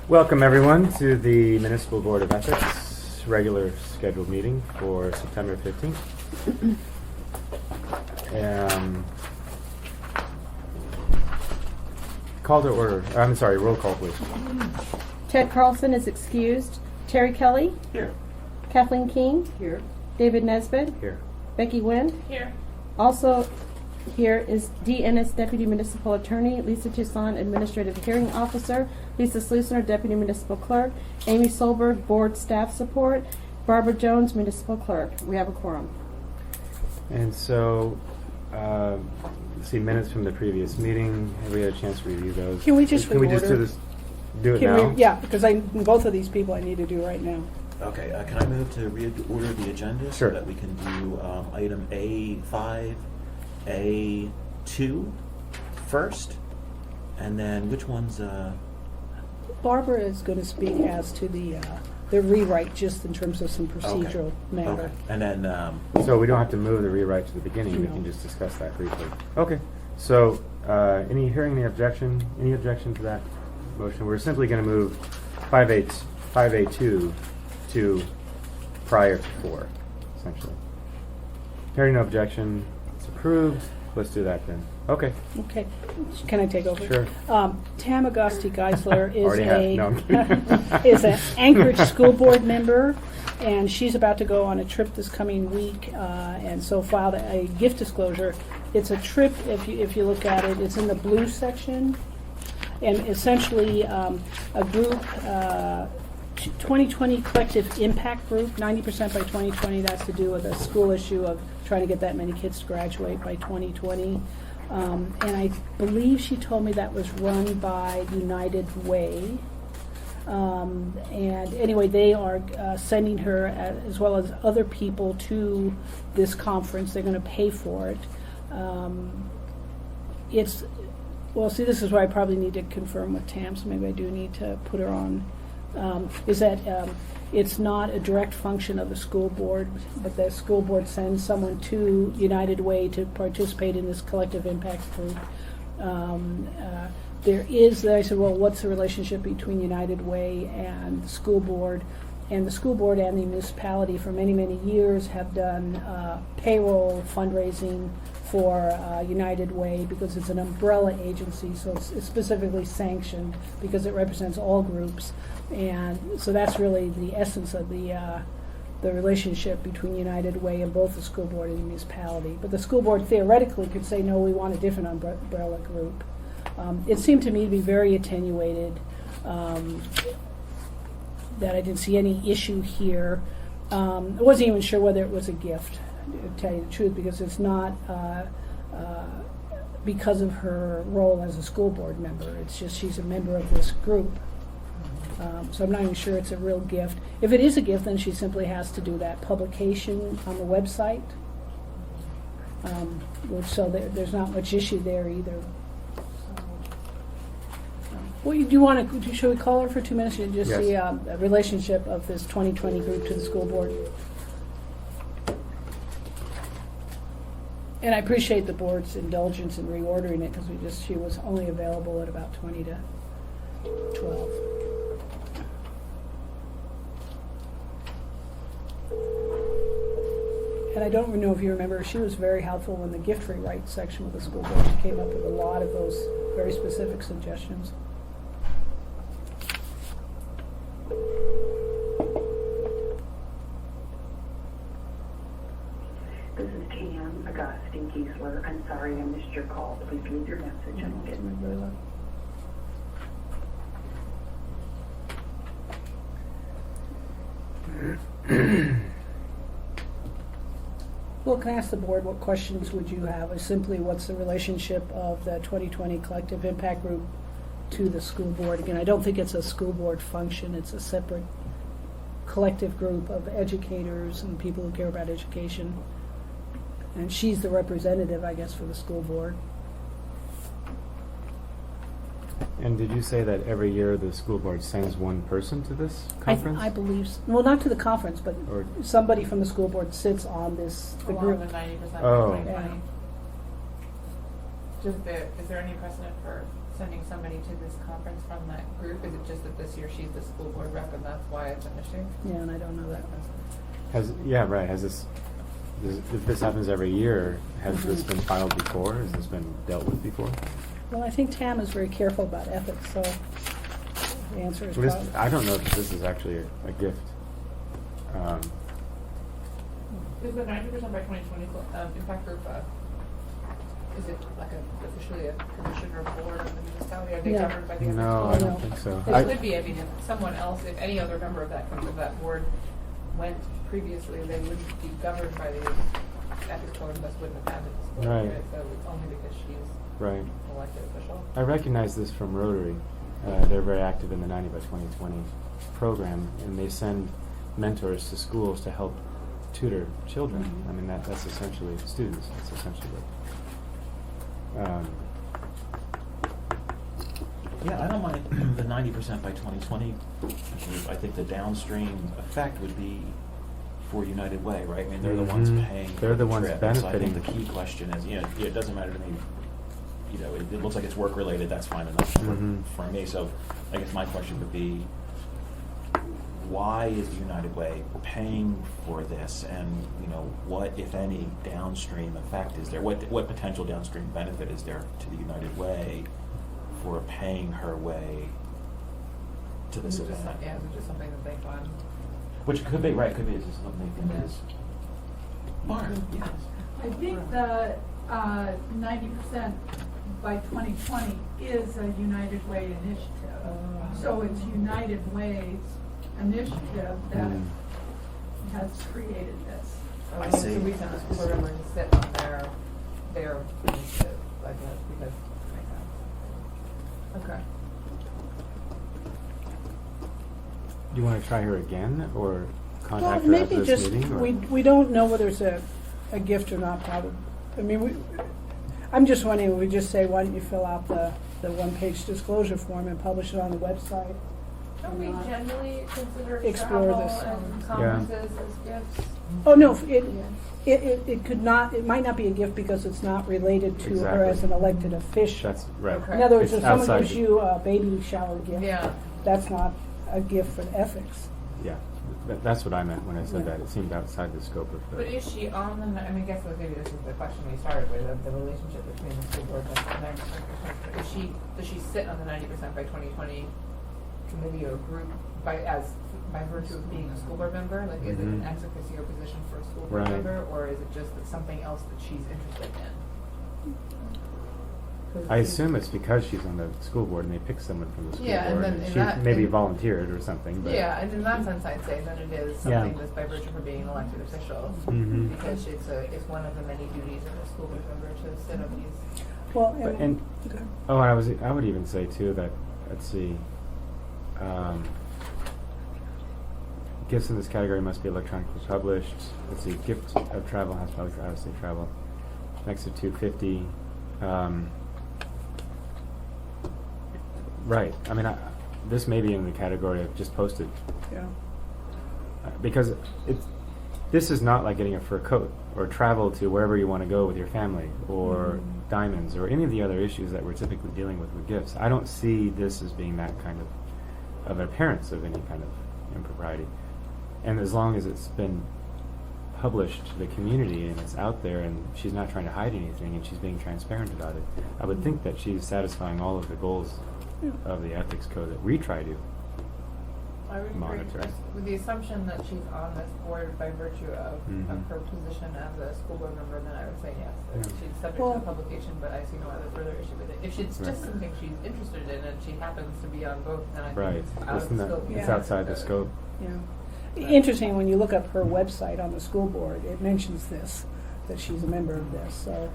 Welcome everyone to the Municipal Board of Ethics regular scheduled meeting for September 15th. Call to order. I'm sorry, roll call please. Ted Carlson is excused. Terry Kelly? Here. Kathleen King? Here. David Nesbitt? Here. Becky Wynn? Here. Also here is DNS Deputy Municipal Attorney, Lisa Toussaint, Administrative Hearing Officer, Lisa Slusner, Deputy Municipal Clerk, Amy Solberg, Board Staff Support, Barbara Jones, Municipal Clerk. We have a quorum. And so, let's see, minutes from the previous meeting. Have we had a chance to review those? Can we just Can we just do reorder? this? Do it now? Yeah, because both of these people I need to do right now. Okay, can I move to reorder the agenda Sure. so that we can do item A5, A2 first? And then which one's... Barbara is going to speak as to the rewrite, just in terms of some procedural matter. Okay. And then... So we don't have to move the rewrite to the beginning. We No. can just discuss that briefly. Okay. So, any objection to that motion? We're simply going to move 5A2 to prior to 4, essentially. Hearing no objection, it's approved. Let's do that then. Okay. Okay. Can I take over? Sure. Tam Agosti Geisler Already have. No, I'm kidding. is an Anchorage School Board member, and she's about to go on a trip this coming week, and so filed a gift disclosure. It's a trip, if you look at it, it's in the blue section, and essentially a group, 2020 Collective Impact Group, 90% by 2020. That's to do with a school issue of trying to get that many kids to graduate by 2020. And I believe she told me that was run by United Way. And anyway, they are sending her, as well as other people, to this conference. They're going to pay for it. Well, see, this is where I probably need to confirm with Tam, so maybe I do need to put her on. Is that it's not a direct function of the school board, but the school board sends someone to United Way to participate in this collective impact group. I said, well, what's the relationship between United Way and the school board? And the school board and the municipality for many, many years have done payroll fundraising for United Way, because it's an umbrella agency, so it's specifically sanctioned because it represents all groups. And so that's really the essence of the relationship between United Way and both the school board and the municipality. But the school board theoretically could say, no, we want a different umbrella group. It seemed to me to be very attenuated, that I didn't see any issue here. I wasn't even sure whether it was a gift, to tell you the truth, because it's not because of her role as a school board member. It's just she's a member of this group. So I'm not even sure it's a real gift. If it is a gift, then she simply has to do that publication on the website. So there's not much issue there either. Well, do you want to? Should we call her for 2 minutes and just Yes. see a relationship of this 2020 group to the school board? And I appreciate the board's indulgence in reordering it, because she was only available at about 20 to 12. And I don't know if you remember, she was very helpful in the gift rewrite section of the school board. She came up with a lot of those very specific suggestions. This is Tam Agosti Geisler. I'm sorry I missed your call. Please leave your message and I'll get it. Well, can I ask the board, what questions would you have? Is simply, what's the relationship of the 2020 Collective Impact Group to the school board? Again, I don't think it's a school board function. It's a separate collective group of educators and people who care about education. And she's the representative, I guess, for the school board. And did you say that every year the school board sends one person to this conference? I believe, well, not to the conference, but Or- somebody from the school board sits on the group. Along with 90% Oh. of 2020. Is there any precedent for sending somebody to this conference from that group? Is it just that this year she's the school board rep and that's why it's an issue? Yeah, and I don't know that. Has this, if this happens every year, has this been filed before? Has this been dealt with before? Well, I think Tam is very careful about ethics, so the answer is This, probably. I don't know if this is actually a gift. Is the 90% by 2020 impact group, is it like officially a commission or board of the municipality? Are they No. governed by the No, ethics I board? don't think so. It I- could be, I mean, if someone else, if any other member of that board went previously, they wouldn't be governed by the ethics code and thus wouldn't have had the disclosure. Right. So it's only because she's Right. an elected official. I recognize this from Rotary. They're very active in the 90 by 2020 program, and they send mentors to schools to help tutor children. I mean, that's essentially students. That's essentially what. Yeah, I don't mind the 90% by 2020. I think the downstream effect would be for United Way, right? I mean, they're the ones Mhm. paying. They're for the ones trip. And so I think benefiting. the key question is, it doesn't matter to me. It looks like it's work related. That's fine enough Mhm. for me. So I guess my question would be, why is United Way paying for this, and what, if any, downstream effect is there? What potential downstream benefit is there to the United Way for paying her way to this Is it just, event? yeah, is it just something that they fund? Which could be right. Could be just something that Yeah. is. Barn, yes. I think the 90% by 2020 is a United Way initiative. So it's United Way's initiative that has created this. I So see. we send the school board member to sit on their initiative, like that, because it makes sense. Okay. Do you want to try her again, or Well, contact her maybe after this just, meeting? Or? we don't know whether it's a gift or not, probably. I mean, I'm just wondering, we just say, why don't you fill out the one-page disclosure form and publish it on the website? Don't we generally consider Explore travel this. and conferences as gifts? Oh, no, it could not, it might not be a gift because it's not related to her Exactly. as an elected official. That's right. Okay. In other words, It's if someone outside gives the- you a baby shower gift, Yeah. that's not a gift for ethics. Yeah, that's what I meant when I said Yeah. that. It seemed outside the scope of But the. is she on the, I mean, I guess maybe this is the question we started with, the relationship between the school board and the 90%. Does she sit on the 90% by 2020 committee or group by virtue of being a school board member? Like, is it an Mhm. ex officio position for a school board Right. member, or is it just that something else that she's interested in? 'Cause I assume it's because she's on the school board and they pick someone from the school Yeah, and board. then and in she that- maybe in- volunteered or something. But Yeah, and in that sense, I'd say that it is Yeah. something that's by virtue of her being an elected official, Mhm. because it's one of the many duties of a school board member to sit on these. Well, But, and okay. I would even say too that, let's see, gifts in this category must be electronically published. Let's see, gift of travel has public or out-of-state travel. Next to 250. Right. I mean, this may be in the category of just posted. Yeah. Because this is not like getting a fur coat or travel to wherever you want to go with your family or diamonds or any of the other issues that we're typically dealing with gifts. I don't see this as being that kind of an appearance of any kind of impropriety. And as long as it's been published to the community and it's out there and she's not trying to hide anything and she's being transparent about it, I would think that she's satisfying all of the goals of the ethics code that we try to I would agree, monitor. with the assumption that she's on this board by virtue of Mhm. her position as a school board member, then I would say yes, that Yeah. she's subject Well- to the publication, but I see no other further issue with it. If it's Right. just something she's interested in and she happens to be on both, then I Right. think it's out of Isn't the that- scope. it's Yeah. outside the scope. Yeah. Interesting, when you look up her website on the school board, it mentions this, that she's a member of this, so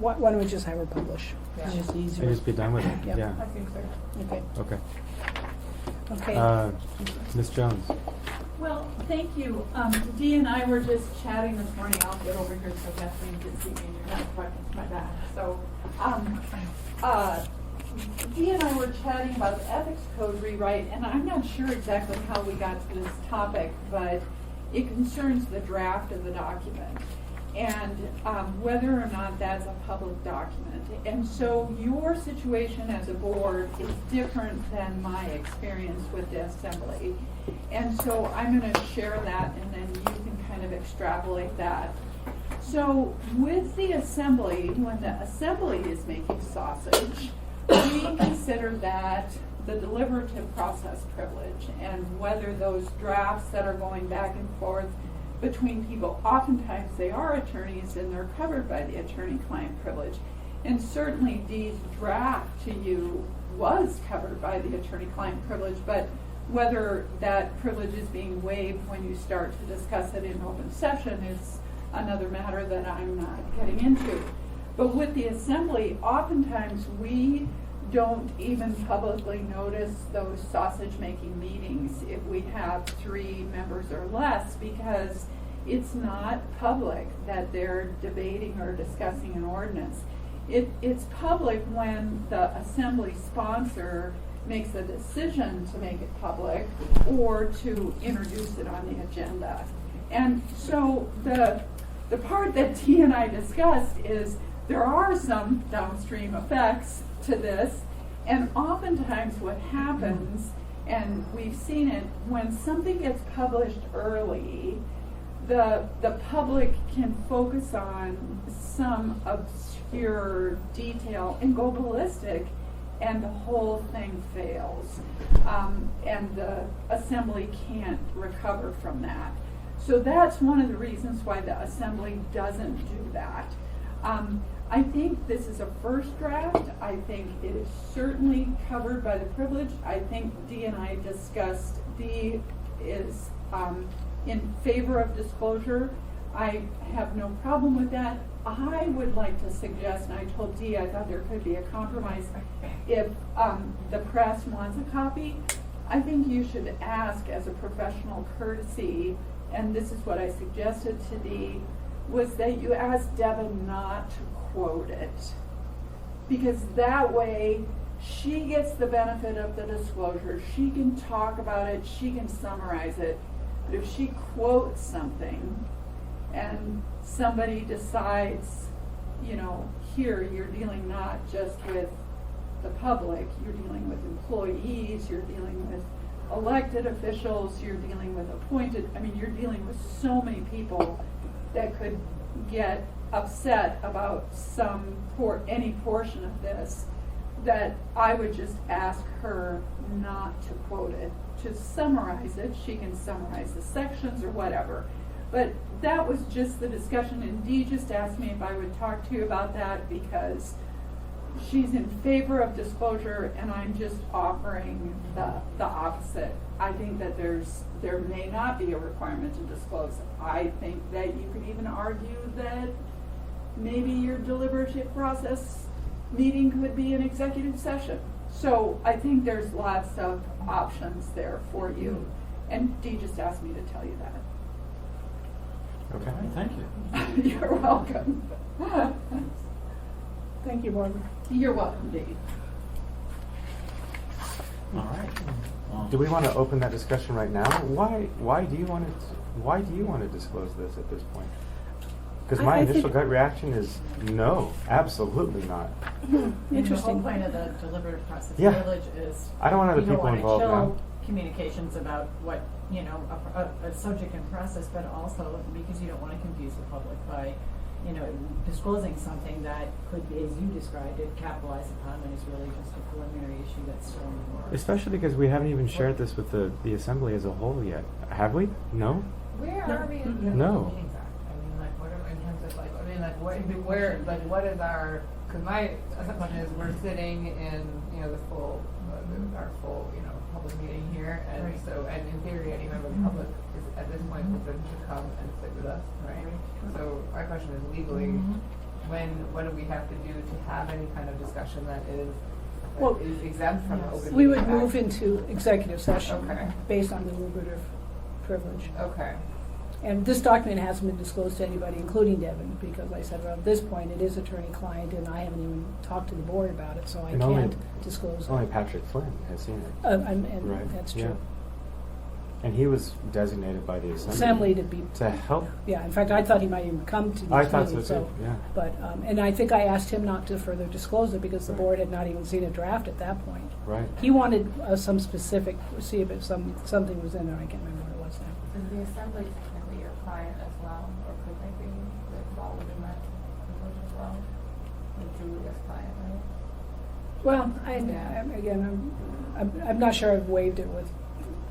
why don't we just have her publish? It's Yeah. just And easier. just be done with it. Yeah. Yeah. I think so. Okay, Okay. okay. Ms. Jones. Well, thank you. Dee and I were just chatting this morning. I'll get over here so Kathleen can see me and you're not talking to my back. So, Dee and I were chatting about the ethics code rewrite, and I'm not sure exactly how we got to this topic, but it concerns the draft of the document. and whether or not that's a public document. And so your situation as a board is different than my experience with the assembly. And so I'm going to share that, and then you can kind of extrapolate that. So with the assembly, when the assembly is making sausage, we consider that the deliberative process privilege, and whether those drafts that are going back and forth between people, oftentimes they are attorneys and they're covered by the attorney-client privilege. And certainly Dee's draft to you was covered by the attorney-client privilege, but whether that privilege is being waived when you start to discuss it in open session is another matter that I'm not getting into. But with the assembly, oftentimes we don't even publicly notice those sausage-making meetings if we have 3 members or less, because it's not public that they're debating or discussing an ordinance. It's public when the assembly sponsor makes a decision to make it public or to introduce it on the agenda. And so the part that T and I discussed is there are some downstream effects to this, and oftentimes what happens, and we've seen it, when something gets published early, the public can focus on some obscure detail and go ballistic, and the whole thing fails. And the assembly can't recover from that. So that's one of the reasons why the assembly doesn't do that. I think this is a first draft. I think it is certainly covered by the privilege. I think Dee and I discussed, Dee is in favor of disclosure. I have no problem with that. I would like to suggest, and I told Dee I thought there could be a compromise, if the press wants a copy, I think you should ask as a professional courtesy, and this is what I suggested to Dee, was that you ask Devin not to quote it. Because that way, she gets the benefit of the disclosure. She can talk about it, she can summarize it. But if she quotes something and somebody decides, here you're dealing not just with the public, you're dealing with employees, you're dealing with elected officials, you're dealing with appointed, you're dealing with so many people that could get upset about any portion of this, that I would just ask her not to quote it, to summarize it. She can summarize the sections or whatever. But that was just the discussion, and Dee just asked me if I would talk to you about that because she's in favor of disclosure, and I'm just offering the opposite. I think that there may not be a requirement to disclose. I think that you could even argue that maybe your deliberative process meeting could be an executive session. So I think there's lots of options there for you. And Dee just asked me to tell you that. Okay, thank you. You're welcome. Thank you, Barbara. You're welcome, Dee. All right. Do we want to open that discussion right now? Why do you want to disclose this at this point? Because my I initial think- gut reaction is no, absolutely not. Interesting. The whole point of the deliberative process Yeah. privilege is I don't want other you don't people want involved to now. chill communications about what, a subject and process, but also because you don't want to confuse the public by, disclosing something that could, as you described it, capitalize upon when it's really just a preliminary issue that's still in the works. Especially because we haven't even shared this with the assembly as a whole yet. Have we? No? Where No. are we in No. meetings at? What are, in terms of what is our, because my assumption is we're sitting in, the full, our full, public meeting here, and Right. so, and in theory, any member of the public is at this point open to come and sit with us, right? So my question is legally, what do we have to do to have any kind of discussion that is Well, exempt from the open We meeting would act? move into executive session Okay. based on the deliberative privilege. Okay. And this document hasn't been disclosed to anybody, including Devin, because like I said, at this point, it is attorney-client, and I haven't even talked to the board about it, so I And only- can't disclose Only it. Patrick Flynn has seen it. And Right, that's yeah. true. And he was designated by the Assembly to be, to help. yeah, in fact, I thought he might even come to these I thought so meetings, too, yeah. But, and I think I asked him not to further disclose it because the Right. board had not even seen a draft at that point. Right. He wanted some specific, see if something was in there, I can't remember what it was now. Is the assembly technically your client as well, or could they be involved in that conclusion as well? Like Julia's client, right? Well, Yeah. I'm not sure I've waived it with,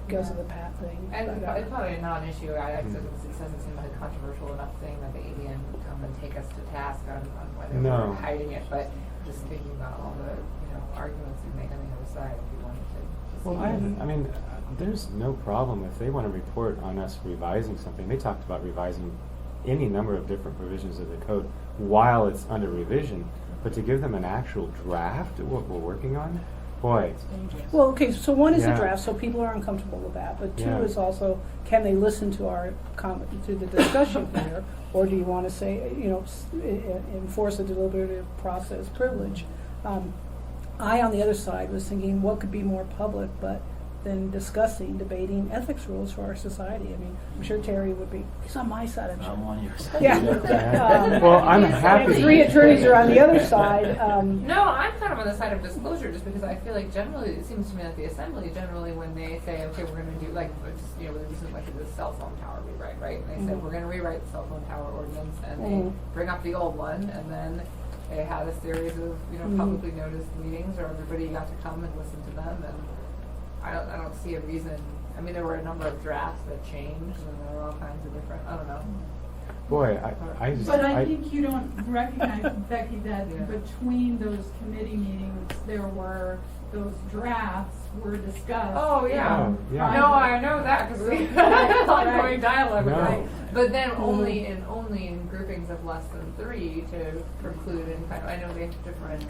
because of the Pat thing. And but, it's probably a non-issue. It doesn't seem like a controversial enough thing that the ADN would come and take us to task on whether No. we're hiding it. But just thinking about all the arguments you make on the other side, if you wanted to. Well, I mean, there's no problem if they want to report on us revising something. They talked about revising any number of different provisions of the code while it's under revision, but to give them an actual draft of what we're working on, boy. Well, okay, so one is a Yeah. draft, so people are uncomfortable with that, but two Yeah. is also, can they listen to our to the discussion here, or do you want to say, enforce a deliberative process privilege? I, on the other side, was thinking, what could be more public but than discussing, debating ethics rules for our society? I mean, I'm sure Terry would be, he's on my side, I'm sure. I'm on your side. Yeah. Well, I'm happy. Three attorneys are on the other side. No, I'm kind of on the side of disclosure just because I feel like generally, it seems to me like the assembly, generally when they say, okay, we're going to do, like, this is like the cell phone tower rewrite, right? And they said, we're going to rewrite the cell phone tower ordinance, and they bring up the old one, and then they had a series of, publicly noticed meetings where everybody got to come and listen to them, and I don't see a reason. I mean, there were a number of drafts that changed, and there were all kinds of different, I don't know. Boy, I just. But I think you don't recognize, Becky, that Yeah. between those committee meetings, those drafts were discussed. Oh, yeah. Oh, yeah. No, I know that because we had ongoing dialogue with No. them. But then only in groupings of less than 3 to preclude and kind of. I know they have different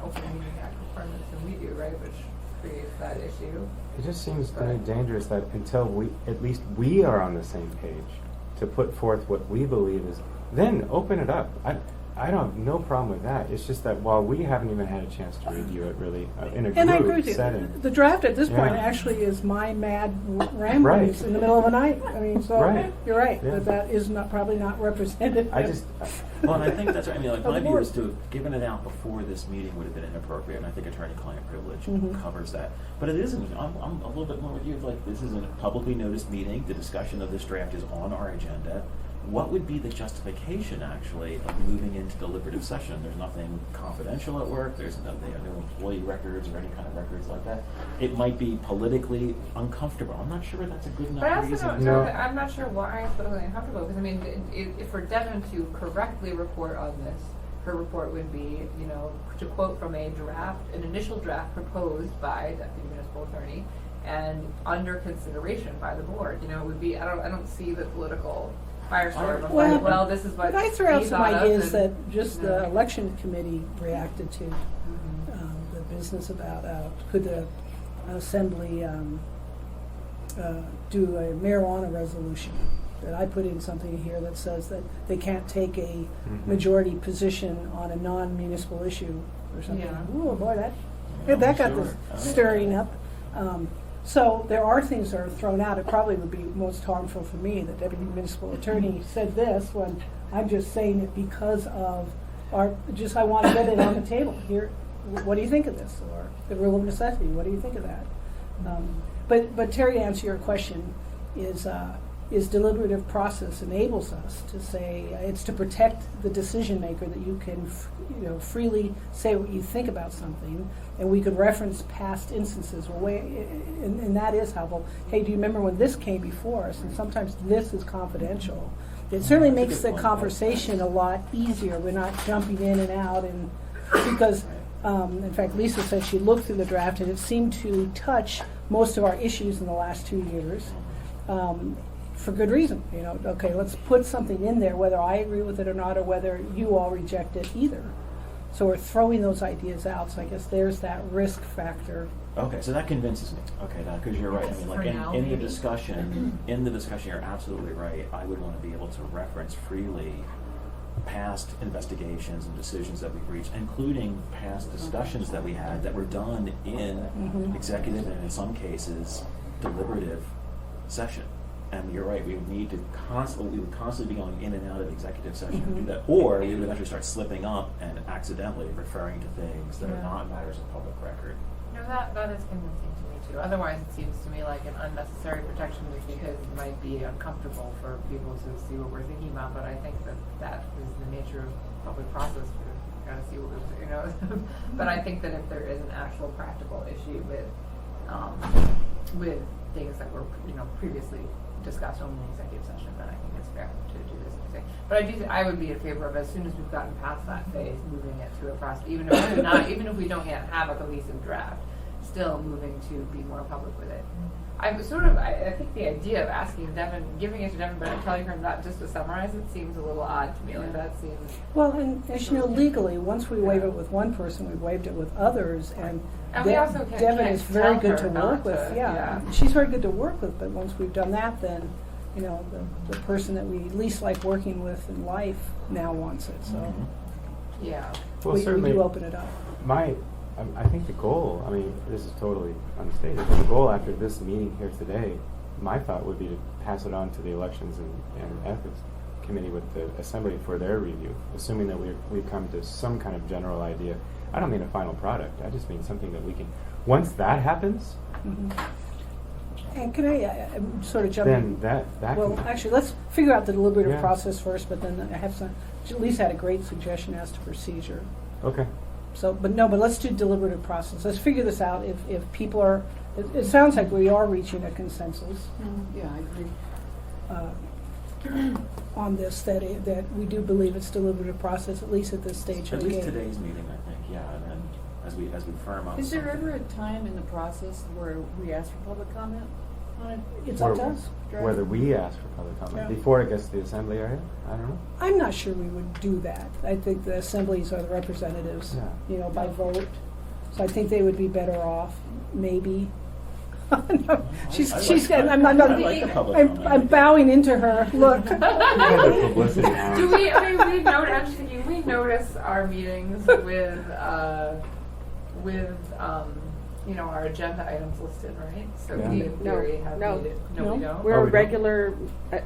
open meeting act requirements than we do, right? Which creates that issue. It just seems very dangerous that until at least we are on the same page to put forth what we believe is, then open it up. I don't have no problem with that. It's just that while we haven't even had a chance to review it really in a And I agree group with you. setting. The draft at this point Yeah. actually is my mad ramblings Right. in the middle of the night. I mean, so Right. you're right, Yeah. but that is probably not representative. Well, and I think that's right. I mean, like, my Of view course. is to have given it out before this meeting would have been inappropriate, and I think attorney-client privilege Mhm. covers that. But it isn't. I'm a little bit more with you. Like, this is a publicly noticed meeting. The discussion of this draft is on our agenda. What would be the justification, actually, of moving into deliberative session? There's nothing confidential at work. There's no employee records or any kind of records like that. It might be politically uncomfortable. I'm not sure that's a good enough But I also reason. don't No. know that I'm not sure why it's politically uncomfortable because I mean, if for Devin to correctly report on this, her report would be, to quote from an initial draft proposed by Deputy Municipal Attorney and under consideration by the board. It would be. I don't see the political firestorm of Well, this is what. But I threw out he some thought of ideas and- that just the election committee reacted to. Mhm. The business about could the assembly do a marijuana resolution? That I put in something here that says that they can't take a majority position on a non-municipal issue or something. Yeah. Oh boy, Yeah, that got sure. this stirring up. So there are things that are thrown out. It probably would be most harmful for me that Deputy Municipal Attorney said this when I'm just saying it because of I want to get it on the table. Here, what do you think of this? Or the rule of necessity, what do you think of that? But Terry, to answer your question, is deliberative process enables us to say it's to protect the decision maker that you can freely say what you think about something, and we could reference past instances and that is helpful. Hey, do you remember when this came before us? And sometimes this is confidential. It certainly That's a makes good the point. conversation a lot easier. We're not jumping in and out, and because in fact Lisa said she looked through the draft and it seemed to touch most of our issues in the last 2 years. For good reason, okay, let's put something in there, whether I agree with it or not, or whether you all reject it either. So we're throwing those ideas out, so I guess there's that risk factor. Okay, so that convinces me. Okay, because you're right. I mean, like For now, in the maybe. discussion, you're absolutely right. I would want to be able to reference freely past investigations and decisions that we've reached, including past discussions that we had that were done in executive and in some cases deliberative session. And you're right, we would need to we would constantly be going in and out of executive session to do that. Or we would eventually start slipping up and accidentally referring to things that are not matters of public record. No, that is convincing to me too. Otherwise, it seems to me like an unnecessary protection just because it might be uncomfortable for people to see what we're thinking about. But I think that is the nature of public process. We've got to see what we're, But I think that if there is an actual practical issue with things that were previously discussed only in executive session, then I think it's fair to do this. But I would be in favor of, as soon as we've gotten past that phase, moving it through a process, even if we don't yet have a cohesive draft, still moving to be more public with it. I think the idea of asking Devin, giving it to Devin, but telling her not just to summarize it seems a little odd to me. Like that seems. Well, and as you know, legally, once we waive it with one person, we've waived it with others, and we also Devin is very tell good her to not work with. to, Yeah, she's very good to work with. But once we've done that, then the person that we least like working with in life now wants it. So yeah, Well, we certainly, do open it up. I think the goal, I mean, this is totally unstated, but the goal after this meeting here today, my thought would be to pass it on to the Elections and Ethics Committee with the Assembly for their review, assuming that we've come to some kind of general idea. I don't mean a final product, I just mean something that we can, once that happens, And can I sort of jump in? then that Well, can, actually, let's figure out the deliberative Yeah. process first, but then I have some, Lisa had a great suggestion as to procedure. okay. So, but let's do deliberative process. Let's figure this out. If people are, it sounds like we are reaching a consensus Yeah, I agree. on this, that we do believe it's deliberative process, at least at this stage of At the least game. today's meeting, I think, yeah, and then as we firm up. Is there something. ever a time in the process where we ask for public comment on it? It's up to us. Whether we ask for public comment Yeah. before it gets to the Assembly area, I don't know. I'm not sure we would do that. I think the assemblies are the representatives, Yeah. by vote. So I think they would be better off, maybe. No, she's. I'm not. I like the public comment. I'm bowing into her. Look. You had the publicity on. Do we? I mean, I'm just thinking, we notice our meetings with our agenda items listed, right? So Yeah. we in theory have No. made it. No, No. we don't. We're Oh, we don't? regular,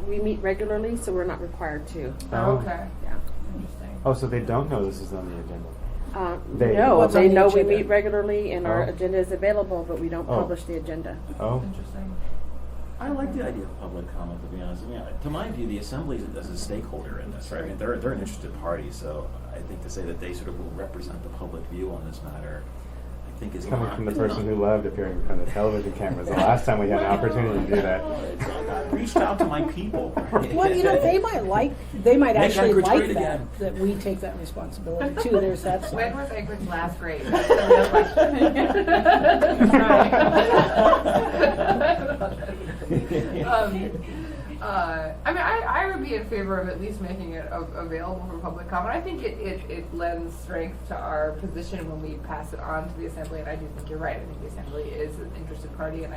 we meet regularly, so we're not required to. Oh. Okay. Yeah. Interesting. Oh, so they don't know this is on the agenda. They What's on the know we agenda? meet regularly and our Oh. agenda is available, but we don't Oh. publish the agenda. Oh, Interesting. I like the idea of public comment, to be honest. I mean, to my view, the Assembly is a stakeholder in this, right? I mean, they're an interested party, so I think to say that they sort of will represent the public view on this matter, I think is coming not. from the person who loved appearing in front of the television cameras the last time we had an opportunity to do that. I reached out to my people. Well, they might Make actually Anchorage like great that, again. that we take that responsibility too. There's that side. When was Anchorage last grade? That's the real question. I would be in favor of at least making it available for public comment. I think it lends strength to our position when we pass it on to the Assembly, and I do think you're right. I think the Assembly is an interested party, and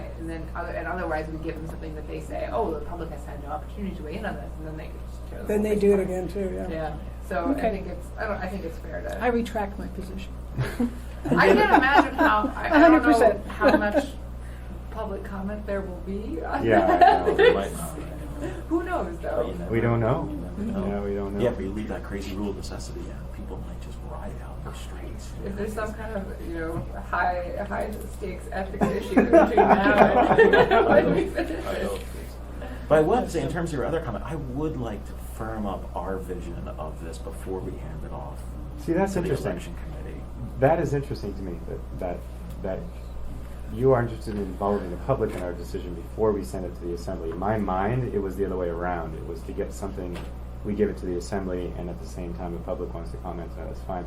otherwise we give them something that they say, oh, the public has had no opportunity to weigh in on this, and then they just tear the Then whole they thing do it apart. again too. Yeah. Yeah. So Okay. I think it's fair to. I retract my position. I can't imagine how. I don't know 100%. how much public comment there will be. Yeah, I know. They might not. Who knows, though? You never We don't know. You never Yeah, we don't know. Yeah, but you leave that crazy rule of necessity in, people might just riot out in the streets. If there's some kind of high stakes ethics issue between now and when we finish this. But I would say, in terms of your other comment, I would like to firm up our vision of this before we hand it off. See, that's to the interesting. election committee. That is interesting to me, that you are interested in involving the public in our decision before we send it to the Assembly. In my mind, it was the other way around. It was to get something, we give it to the Assembly, and at the same time the public wants to comment on it, that's fine.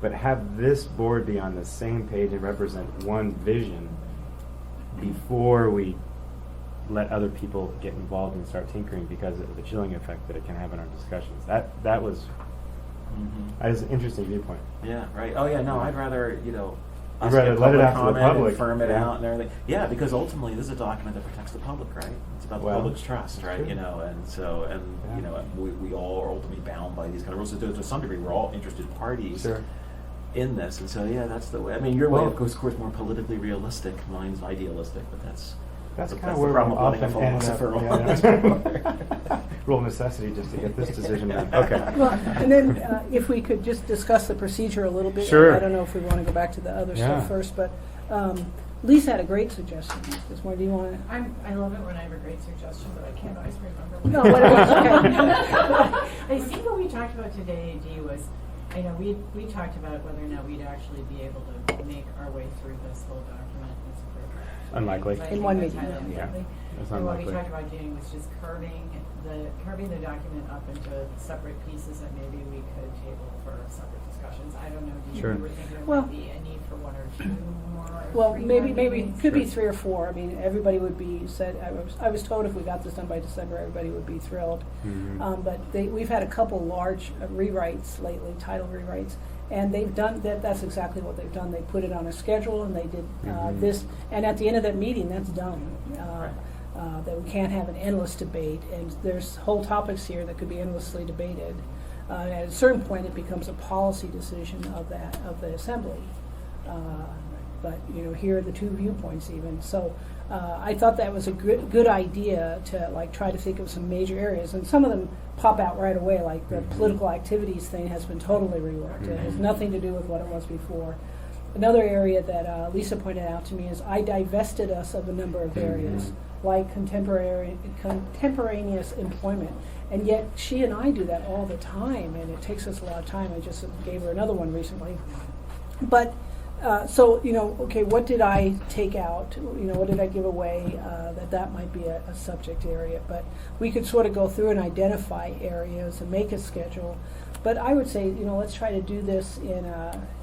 But have this board be on the same page and represent one vision before we let other people get involved and start tinkering because of the chilling effect that it can have on our discussions. That was an interesting viewpoint. Yeah, right. Oh, yeah, no, I'd rather, I'd us rather get let it public out to the comment and public. firm it Yeah. out and everything. Yeah, because ultimately this is a document that protects the public, right? It's about Well, the public's trust, right? true. And so, Yeah. we all are ultimately bound by these kind of rules. So to some degree, we're all interested parties Sure. in this, and so yeah, that's the way. I mean, your way Well- of course more politically realistic, mine's idealistic, but that's That's That's kind of the where we problem with often letting a end philosopher up. Rule of necessity just to get this decision done. Okay. Well, and then if we could just discuss the procedure a little bit. Sure. I don't know if we want to go back to the other Yeah. stuff first, but Lisa had a great suggestion. Just more, do you want to? I love it when I have a great suggestion, but I can't always remember what No, it what it was, I think what we talked about today, Dee, was, I know we talked about whether or not we'd actually be able to make our way through this whole document as a group. Unlikely. I In think one that's meeting, highly yeah. unlikely. That's And what we unlikely. talked about doing was just carving the document up into separate pieces that maybe we could table for separate discussions. I don't know, Dee, Sure. you were thinking there Well- might be a need for one or two more or Well, three maybe more it meetings? could be Sure. 3 or 4. I mean, everybody would be said. I was told if we got this done by December, everybody would be thrilled. Mhm. But we've had a couple large rewrites lately, title rewrites, and they've done that. That's exactly what they've done. They put it on a schedule, and they did Mhm. this. And at the end of that meeting, that's done. That we can't have an endless debate, and there's whole topics here that could be endlessly debated. At a certain point, it becomes a policy decision of the assembly. But here are the two viewpoints even. So I thought that was a good idea to try to think of some major areas, and some of them pop out right away. Like the political activities thing has been totally reworked. It has nothing to do with what it was before. Another area that Lisa pointed out to me is I divested us of a number of areas, like contemporaneous employment. And yet she and I do that all the time, and it takes us a lot of time. I just gave her another one recently. But okay, what did I take out? What did I give away? That might be a subject area. But we could sort of go through and identify areas and make a schedule. But I would say, let's try to do this in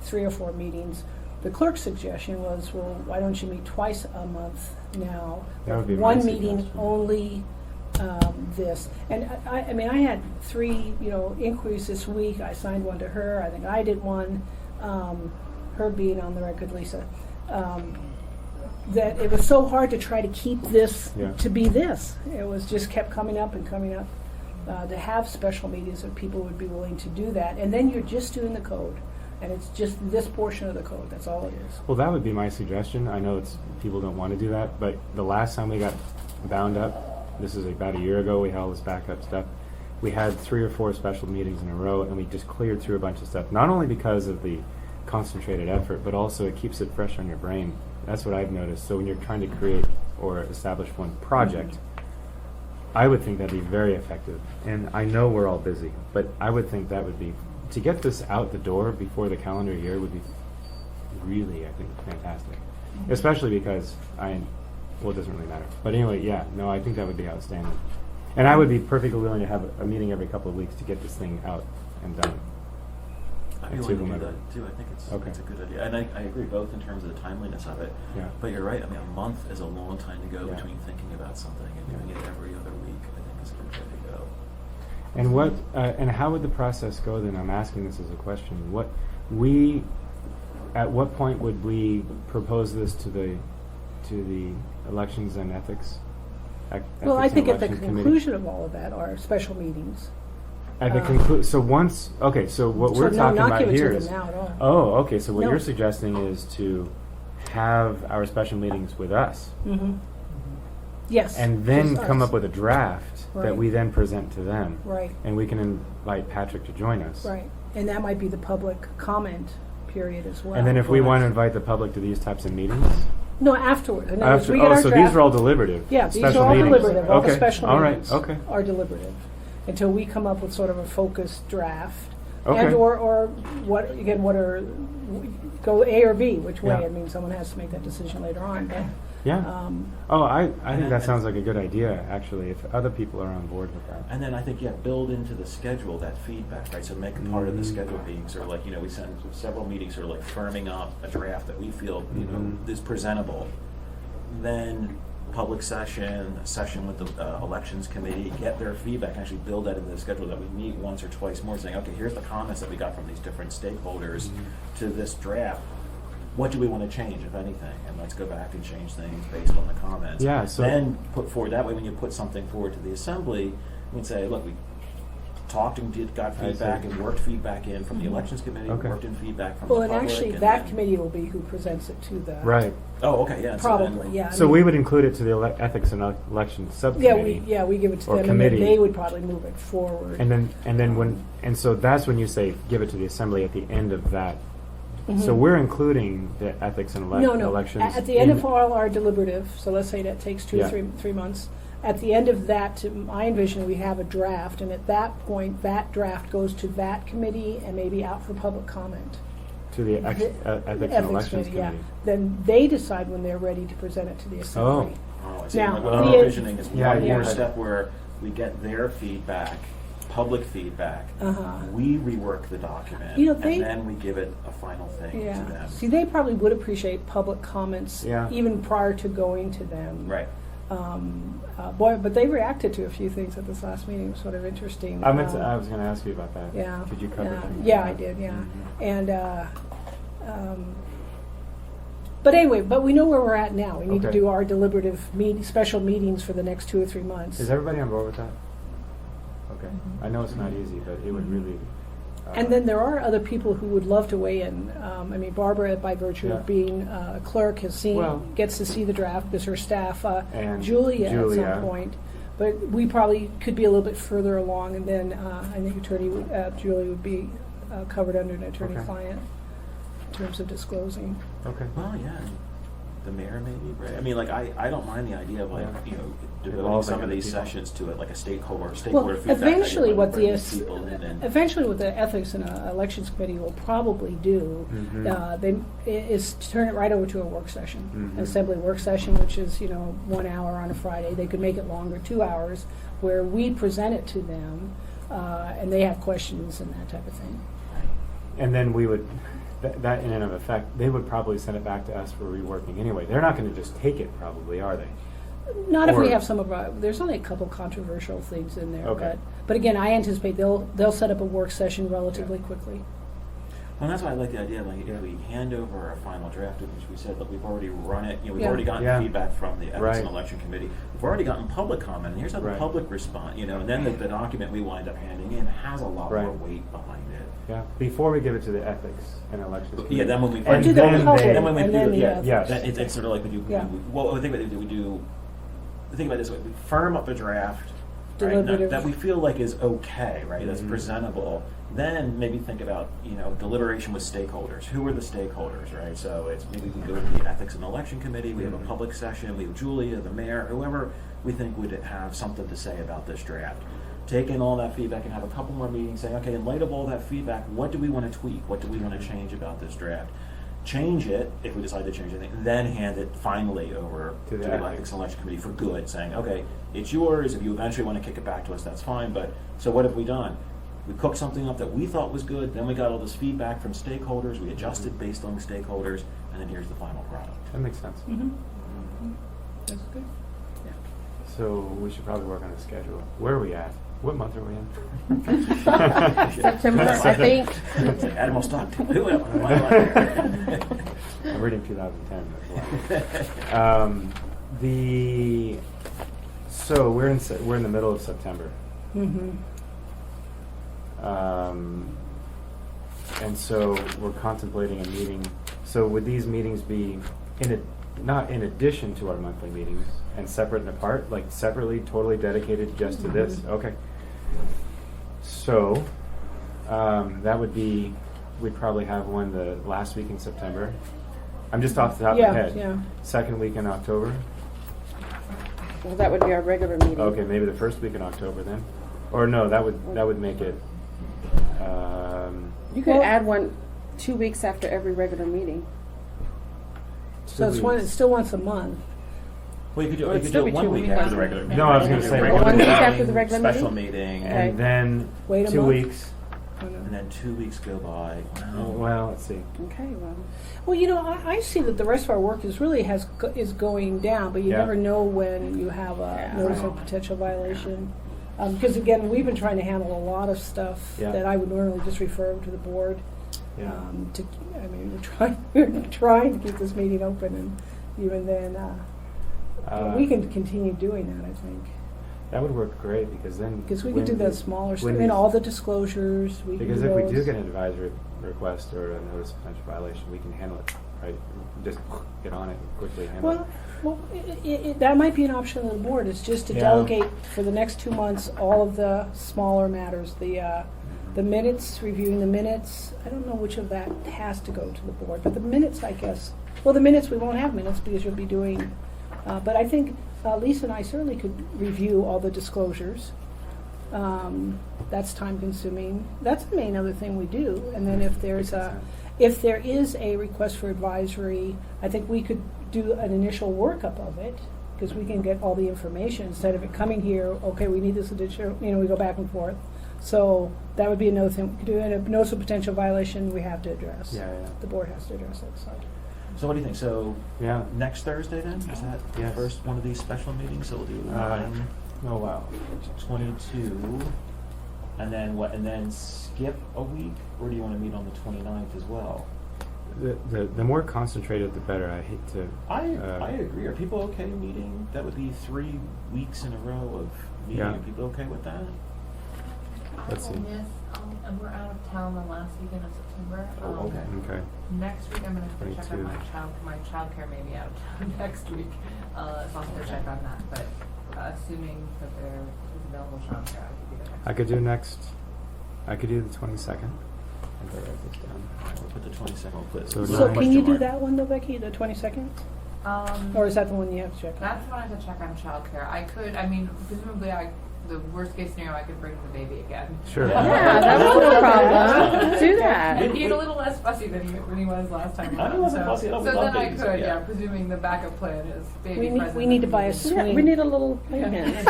3 or 4 meetings. The clerk's suggestion was, well, why don't you meet twice a month now? That would be my one meeting suggestion. only. This and I mean I had 3 inquiries this week. I signed one to her. I think I did one. Her being on the record, Lisa. That it was so hard to try to keep this Yeah. to be this. It was just kept coming up and coming up. To have special meetings if people would be willing to do that, and then you're just doing the code, and it's just this portion of the code. That's all it is. Well, that would be my suggestion. I know people don't want to do that, but the last time we got bound up, this is about a year ago, we had all this backup stuff. We had 3 or 4 special meetings in a row, and we just cleared through a bunch of stuff, not only because of the concentrated effort, but also it keeps it fresh on your brain. That's what I've noticed. So when you're trying to create or establish one project, I would think that'd be very effective. And I know we're all busy, but I would think that would be, to get this out the door before the calendar year would be really, I think, fantastic. Especially because well, it doesn't really matter. But anyway, yeah, no, I think that would be outstanding. And I would be perfectly willing to have a meeting every couple of weeks to get this thing out and done. I'd be And willing to do whomever. that too. I think it's Okay. a good idea, and I agree both in terms of the timeliness of it. Yeah. But you're right. I mean, a month is a long time to go Yeah. between thinking about something and doing it every other week. I think is a good way to go. And and how would the process go then? I'm asking this as a question. At what point would we propose this to the Elections and Ethics? Well, I Ethics and think at the Election Committee? conclusion of all of that are special meetings. At the so once, okay, so what we're talking not about give it here to is, them now at all. oh, okay, so what No. you're suggesting is to have our special meetings with us, Mm-hmm. Yes. and then just come us. up with a draft that Right. we then present to them. Right. And we can invite Patrick to join us. Right, and that might be the public comment period as well. And then if we want to invite the public to these types of meetings? No, afterward. In other words, After, we get our so draft. these are all deliberative? Yeah, these special are all meetings. deliberative. All the Okay, special all right, meetings okay. are deliberative until we come up with sort of a focused draft. Okay. And or what go A or B, which way? Yeah. I mean, someone has to make that decision later on. But, Yeah. I think And- that sounds like a good idea, actually, if other people are on board with that. And then I think, build into the schedule that feedback, right? So make it part of the Mhm. schedule being sort of like, we send several meetings sort of like firming up a draft that we feel, Mhm. is presentable. Then public session, a session with the elections committee, get their feedback, actually build that into the schedule that we meet once or twice more, saying, okay, here's the comments that we got from these different stakeholders to this draft. What do we want to change, if anything? And let's go back and change things based on the comments. Yeah, so- then put forward, that way when you put something forward to the assembly, we can say, look, talked and got I feedback see. and worked feedback in from the elections committee, Okay. worked in feedback from Well, the and public. actually, and that then- committee will be who presents it to the. Right. Oh, okay, yeah. Probably, yeah. I So mean, we would include it to the Ethics and Election Yeah, Subcommittee. we give it to or them, committee. and then they would probably move it forward. And so that's when you say give it to the Assembly at the end of that. So Mhm. we're including the Ethics and No, Elections. At the end in- of all our deliberative, so let's say that takes two, Yeah. three months. At the end of that, to my envision, we have a draft, and at that point, that draft goes to that committee and maybe out for public comment. to the Ethics and Elections yeah. Committee. Then they decide when they're ready to present it to the Assembly. Oh, I see. Now, Like, what I'm the- envisioning is Yeah, one yeah. more step where we get their feedback, public feedback. Uh-huh. We rework the document, You know, they- and then we give it a final thing Yeah. to them. See, they probably would appreciate public comments Yeah. even prior to going to them. Right. Boy, but they reacted to a few things at this last meeting. It was sort of interesting. I was going to ask you about that. Yeah. Could you cover yeah. that? Yeah, I did, yeah. Mhm. And, but anyway, but we know where we're at now. We need to Okay. do our deliberative special meetings for the next 2 or 3 months. Is everybody on board with that? Okay. I know it's not easy, but it would really. And then there are other people who would love to weigh in. I mean, Barbara, by virtue Yeah. of being a clerk, has gets to see the draft because her staff. And Julia at Julia. some point, but we probably could be a little bit further along, and then I think Julie would be covered under an attorney-client in terms of disclosing. Okay. Well, yeah. The mayor maybe, right? I mean, like, I don't mind the idea of, like, Yeah. devoting Involving some of other these people. sessions to it, like a stakeholder Well, feedback. eventually, what bring the people in and eventually what the Ethics and Elections Committee will probably do Mhm. is turn it right over to a work session, Mhm. an assembly work session, which is 1 hour on a Friday. They could make it longer, 2 hours, where we present it to them, and they have questions and that type of thing. And then we would, that in and of effect, they would probably send it back to us for reworking anyway. They're not going to just take it, probably, are they? Not if we Or- have some of our. There's only a couple controversial things in there, Okay. but again, I anticipate they'll set up a work session relatively quickly. Well, that's why I like the idea, like, if we hand over a final draft, which we said, look, we've already run it, we've Yeah. already gotten Yeah. feedback from the Ethics Right. and Election Committee, we've already gotten public comment, and here's how the Right. public respond, and then the document we wind up handing in has a lot Right. more weight behind it. Yeah. Before we give it to the Ethics and Elections Committee. Yeah, then when we And do the then public, they- then when we and do then it, the yeah, ethics. Yes. then it's sort of like well, the thing about it, we do. Think about it this way: we firm up a draft, right, Deliberative. that we feel like is okay, right? That's Mhm. presentable. Then maybe think about deliberation with stakeholders. Who are the stakeholders, right? So it's maybe we go to the Ethics and Election Committee. We have a Mhm. public session. We have Julia, the mayor, whoever we think would have something to say about this draft. Take in all that feedback and have a couple more meetings saying, okay, in light of all that feedback, what do we want to tweak? What do we want to change about this draft? Change it, if we decide to change anything, then hand it finally over To to the the Ethics and Election Committee for good, saying, okay, it's yours. If you eventually want to kick it back to us, that's fine. But so what have we done? We cooked something up that we thought was good. Then we got all this feedback from stakeholders. We adjusted based on the stakeholders, and then here's the final product. That makes sense. Mm-hmm. That's good. So we should probably work on a schedule. Where are we at? What month are we in? September, I think. It's like Admiral Stockton. Who am I? I'm reading 2010. That's why. So we're in the middle of September. Mm-hmm. And so we're contemplating a meeting. So would these meetings be not in addition to our monthly meetings and separate and apart, like separately, totally dedicated just to this? Okay. So that would be, we'd probably have one the last week in September. I'm just off the top of my head. Yeah. Second week in October. Well, that would be our regular meeting. Okay, maybe the first week in October then. Or no, that would make it. You could Well- add one 2 weeks after every regular meeting. So it's still once a month. Well, you could do, Well, you it'd could still do it be 1 2 week weeks. after the regular meeting. No, I was gonna say Regular 1 week meeting, after the regular special meeting? meeting, Okay. And then Wait a 2 month? weeks. Oh, no. and then 2 weeks go by. Wow. Well, let's see. Okay, well. Well, I see that the rest of our work is really is going down, but you Yeah. never know when you have a notice of potential violation. Because again, we've been trying to handle a lot of stuff Yeah. that I would normally just refer to the board. Yeah. We're trying to keep this meeting open, and even then, we can continue doing that, I think. That would work great, because then. Because we when could do the- the smaller stuff, when and these- all the disclosures, we can do Because if we do those. get an advisory request or a notice of potential violation, we can handle it, right? Just get on it, quickly handle it. Well, that might be an option of the board, is just to Yeah. delegate for the next 2 months all of the smaller matters, the minutes, reviewing the minutes. I don't know which of that has to go to the board, but the minutes, I guess. Well, the minutes, we won't have minutes because you'll be doing, but I think Lisa and I certainly could review all the disclosures. That's time consuming. That's the main other thing we do. And then if there is a request for advisory, I think we could do an initial workup of it, because we can get all the information instead of it coming here, okay, we need this additional, we go back and forth. So that would be another thing we could do. And a notice of potential violation we have to address. Yeah. The board has to address it, so. So what do you think? So Yeah. next Thursday then? Is that the Yes. first one of these special meetings? So we'll do Oh, wow. 22, and then what? And then skip a week, or do you want to meet on the 29th as well? The more concentrated, the better. I hate to. I agree. Are people okay meeting? That would be 3 weeks in a row of meeting. Yeah. Are people okay with that? Let's see. Yes, and we're out of town the last weekend of September. Oh, okay. Okay. Next week, I'm gonna have to check on 22. my childcare may be out of town next week, so I'll have to check on that, but assuming that there is available childcare, I could be there next I could do next. I could do the 22nd. I better write this down. We'll put the 22nd. We'll put So So nine- can you do that one though, Becky, the 22nd? week. Or is that the one you have to check? That's when I have to check on childcare. I could, I mean, presumably the worst case scenario, I could bring the baby again. Sure. Yeah, that was no problem. Do that. And he's a little less fussy than when he was last time. I around, wasn't so, fussy at all. We So love then I babies, could, yeah. presuming the backup plan is baby We need- present we need to and buy a baby- swing. We need a little playpen. Yeah, it's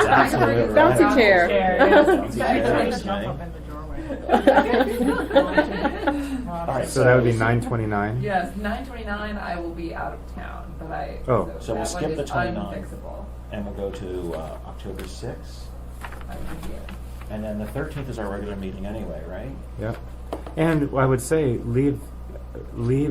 absolutely right. Bouncy chair. Bouncy chair, Jump swing. up in the doorway. All right, So that would be 9/29. Yes, 9/29, I will be out of town, but Oh. So we'll that skip one the is 29th. unfixable. And we'll go to October 6th. I would be here. And then the 13th is our regular meeting anyway, right? Yep. And I would say leave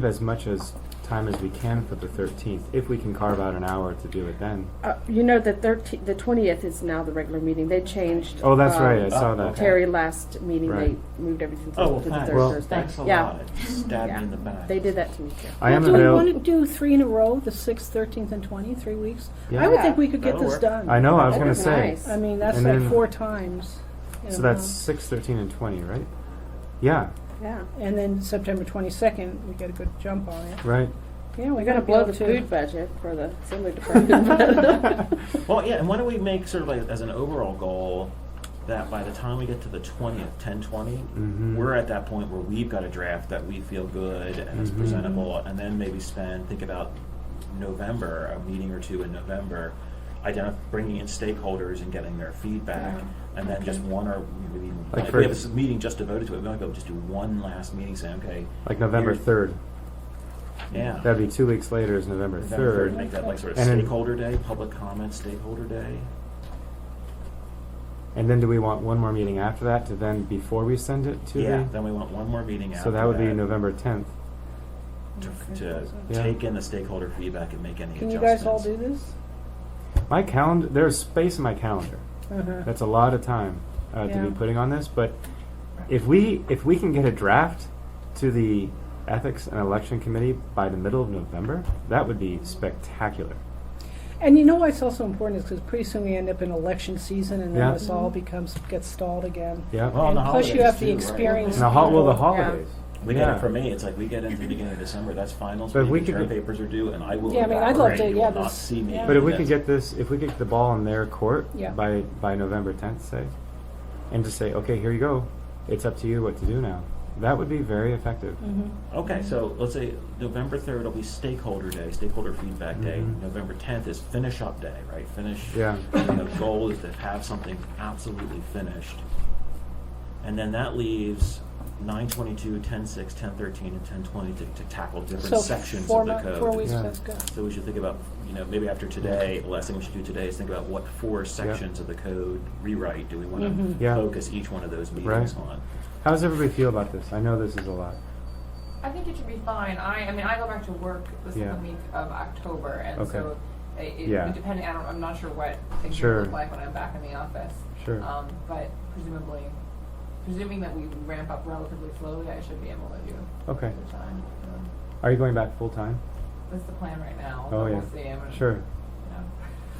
as much as time as we can for the 13th, if we can carve out an hour to do it then. The 20th is now the regular meeting. They changed. Oh, that's right. I saw Oh, that. okay. Terry last meeting, Right. they moved everything to Oh, well, the thanks. third Well, Thursday. Thanks a Yeah. lot. It stabbed Yeah. me in the back. They did that to me too. I am Do we want to available. do 3 in a row, the 6th, 13th, and 20, 3 weeks? Yeah. I would think we could get That'll this work. done. I know. I was That going to was say. nice. I mean, that's And like then- 4 times. in So a that's month. 6, 13, and 20, right? Yeah. Yeah. And then September 22nd, we get a good jump on it. Right. Yeah, We're going to blow the food budget for the assembly department. Well, yeah, and why don't we make sort of like as an overall goal that by the time we get to the 20th, 10/20, Mhm. we're at that point where we've got a draft that we feel good and is Mhm. presentable, and then maybe think about November, a meeting or two in November, bringing in stakeholders and getting their feedback, and then just one or maybe even, Like if for- we have a meeting just devoted to it, we might be able to just do one last meeting saying, okay, Like November here's- 3rd. yeah. That'd be 2 weeks later is November November 3rd. Make that like sort of And then- stakeholder day, public comment stakeholder day. And then do we want one more meeting after that to then, before we send it to Yeah, the? then we want one more meeting after So that would be November 10th. to Yeah. take in the stakeholder feedback and make any Can you adjustments. guys all do this? My calendar, there's space in my calendar. Uh-huh. That's a lot of time to Yeah. be putting on this, but if we can get a draft to the Ethics and Election Committee by the middle of November, that would be spectacular. And you know why it's also important is because pretty soon we end up in election season and then Yeah. this all gets stalled again. Yeah. Well, And and the plus you holidays have the too, right? experience. And the people. holidays. We Yeah. get it for me. It's like we get into the beginning of December. That's finals. But if we week, could term get- papers are due, and I will. Yeah, I mean, I'd love evaporate. to- You yeah, will not this- see me. yeah. But if we Yes. could get this, if we get the ball in their court Yeah. by November 10th, say, and just say, okay, here you go, it's up to you what to do now. That would be very effective. Mhm. Okay, so let's say November 3rd will be stakeholder day, stakeholder feedback day. Mhm. November 10th is finish up day, right? Finish. Yeah. The goal is to have something absolutely finished. And then that leaves 9/22, 10/6, 10/13, and 10/20 to tackle different So sections four of the month- code. 4 weeks, Yeah. that's good. So we should think about, maybe after today, the last thing we should do today is think about what 4 sections of the code rewrite do we want to Mhm. Yeah. focus each one of those meetings Right. on. How does everybody feel about this? I know this is a lot. I think it should be fine. I mean, I go back to work the Yeah. second week of October, and Okay. so Yeah. Depending, I'm not sure what things Sure. will look like when I'm back in the office. Sure. But presuming that we ramp up relatively slowly, I should be able to do Okay. the time. Are you going back full time? That's the plan right now. Oh, but yeah. We'll see. I'm gonna, Sure.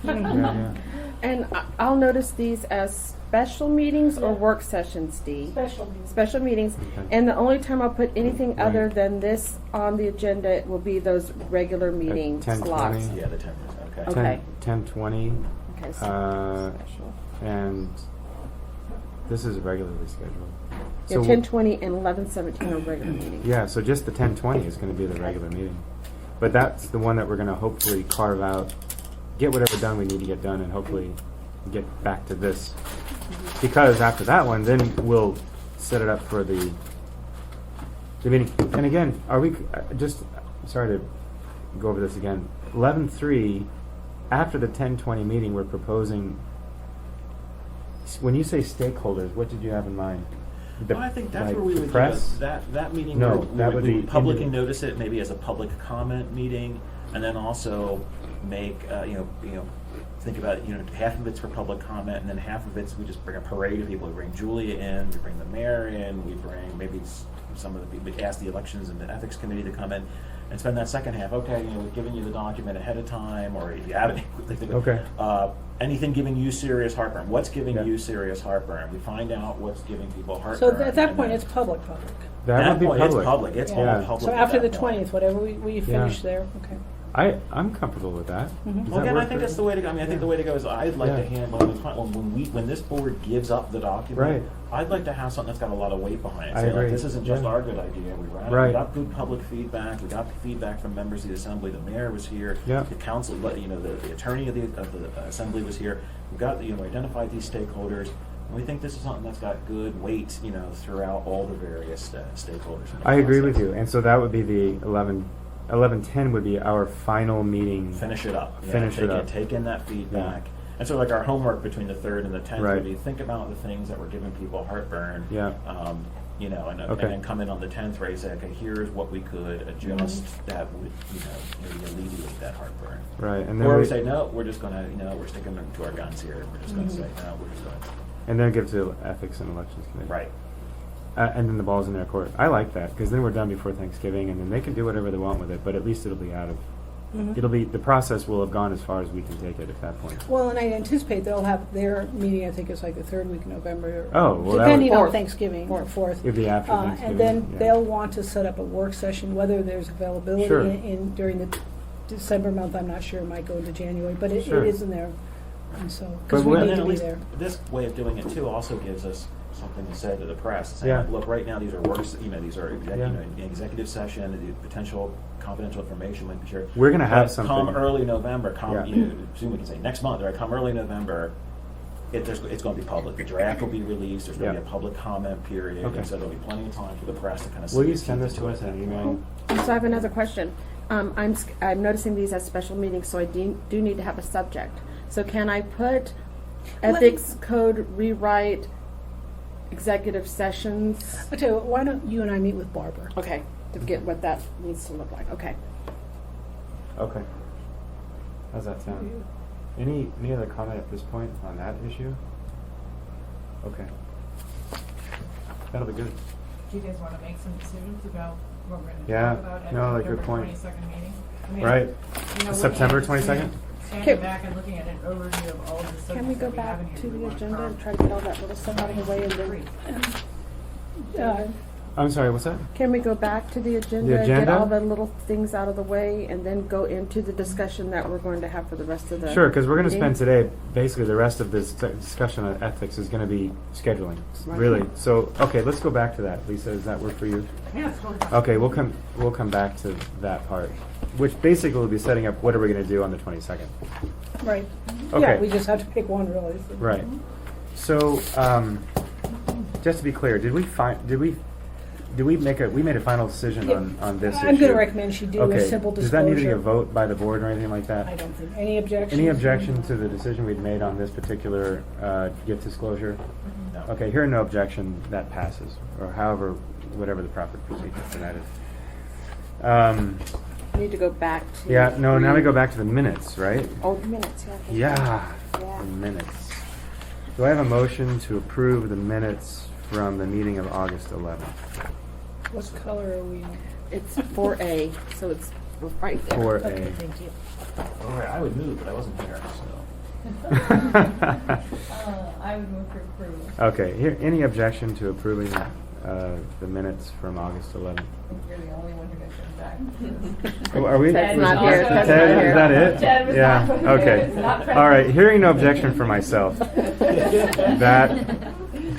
You know. Yeah. And I'll notice these as special meetings or work sessions, Dee? Special meeting. Special meetings. Okay. And the only time I'll put anything Right. other than this on the agenda will be those regular meeting 10:20? slots. Yeah, the 10%, okay. Okay. 10:20, Okay, so special. and this is regularly scheduled. Yeah, 10:20 and 11:17 are regular meetings. Yeah, so just the 10:20 is going to be the regular meeting. But that's the one that we're going to hopefully carve out, get whatever done we need to get done, and hopefully get back to this. Because after that one, then we'll set it up for the meeting. And again, are we, sorry to go over this again, 11:3, after the 10:20 meeting, we're proposing, when you say stakeholders, what did you have in mind? Well, I think that's like where we the would press? do that meeting. No, we that would we be publicly individual. notice it maybe as a public comment meeting, and then also make think about it, half of it's for public comment, and then half of it's we just bring a parade of people. We bring Julia in, we bring the mayor in, we bring maybe some of the people. We ask the elections and the ethics committee to come in. And spend that second half. Okay, we've given you the document ahead of time, or if you have any, Okay. anything giving you serious heartburn. What's giving Yeah. you serious heartburn? We find out what's giving people So heartburn. at that and point, then- it's public. That would be point, public. It's public. It's Yeah. all public. So at after the that point. 20th, whatever we finish there, okay. I'm comfortable with that. Mhm. Does Well, that again, work I think for that's you? the way to go. I mean, I think the way to go is I'd like to Yeah. handle when this board gives up the document. Right. I'd like to have something that's got a lot of weight behind it. I Say, agree. Like, this isn't just Yeah. our good idea. We ran it. Right. We got good public feedback. We got feedback from members of the assembly. The mayor was here. Yeah. The council, the attorney of the assembly was here. We got we identified these stakeholders. And we think this is something that's got good weight, throughout all the various stakeholders. in the I agree with process. you. And so that would be the 11:10 would be our final meeting. Finish it up. Yeah, Finish it up. Take in that feedback. And so, like, our homework between the 3rd and the 10th Right. would be think about the things that were giving people heartburn. Yeah. And Okay. then come in on the 10th, right? Say, okay, here's what we could adjust that would, maybe alleviate that heartburn. Right. And then Or we say, no, we're just gonna, we're sticking to our guns here. We're just gonna Mhm. say, no, we're just gonna. and then give to ethics and elections committee. Right. And then the ball's in their court. I like that because then we're done before Thanksgiving, and then they can do whatever they want with it. But at least it'll be out of. Mhm. It'll be the process will have gone as far as we can take it at that point. Well, and I anticipate they'll have their meeting, I think it's like the 3rd week of November. Oh, well, that Depending would- on Fourth. Thanksgiving, or 4th. It'd be after Thanksgiving. And then yeah. they'll want to set up a work session, whether there's availability Sure. in during the December month, I'm not sure, it might go into January, but it Sure. is in there. And so, But because we when- need And to at be least there. this way of doing it too also gives us something to say to the press. Saying, Yeah. look, right now these are works. These are Yeah. executive session, the potential confidential information might be shared. We're gonna have But something. Come early November. Yeah. Soon we can say next month. Right? Come early November. It's going to be public. The draft will be released. There's going to Yeah. be a public comment period, Okay. and so there'll be plenty of time for the press to kind of. Will you send this to us in an email? So I have another question. I'm noticing these as special meetings, so I do need to have a subject. So can I put ethics code rewrite executive sessions? I tell you what, why don't you and I meet with Barbara? Okay, to get what that needs to look like. Okay. Okay. How's that sound? Any other comment at this point on that issue? Okay. That'll be good. Do you guys want to make some decisions about what we're going to Yeah, talk about at no, the like your November point. 22nd meeting? I mean, Right. looking September at this, 22nd? Standing Okay. back and looking at an overview of all the subjects Can we go that we have in back here to we the wanna agenda cover. and try to get all that little stuff out of the way and then, Uh, I'm sorry, what's that? can we go back to the agenda? Get agenda? all the little things out of the way and then go into the discussion that we're going to have for the rest of the Sure, because we're going to meeting? spend today, basically the rest of this discussion on ethics is going to be scheduling, Right. really. So, okay, let's go back to that. Lisa, does that work for you? Yeah, it's totally fine. Okay, we'll come back to that part, which basically will be setting up what are we going to do on the 22nd. right. Okay. Yeah, we just have to pick one, really. Right. So, just to be clear, we made a final decision Yeah. on this issue? I'm going to recommend she do a Okay. simple Does that need to be a disclosure. vote by the board or anything like that? I don't think. Any objections? Any objection to the decision we'd made on this particular gift disclosure? No. Okay, hearing no objection, that passes, or however, whatever the proper procedure for that is. Need to go back to. Yeah, no, now we go back to the minutes, right? Oh, the minutes, yeah. Yeah, Yeah. the minutes. Do I have a motion to approve the minutes from the meeting of August 11th? What color are we in? It's 4A, so it's right there. 4A. Okay, thank you. All right, I would move, but I wasn't here, so. I would move to approve. Okay, here, any objection to approving the minutes from August 11th? You're the only one who gets them back. Oh, are we? Ted's was- not here. Ted's Ted, not is here. that it? Ted was Yeah, not- okay. is not present. All right, hearing no objection for myself, that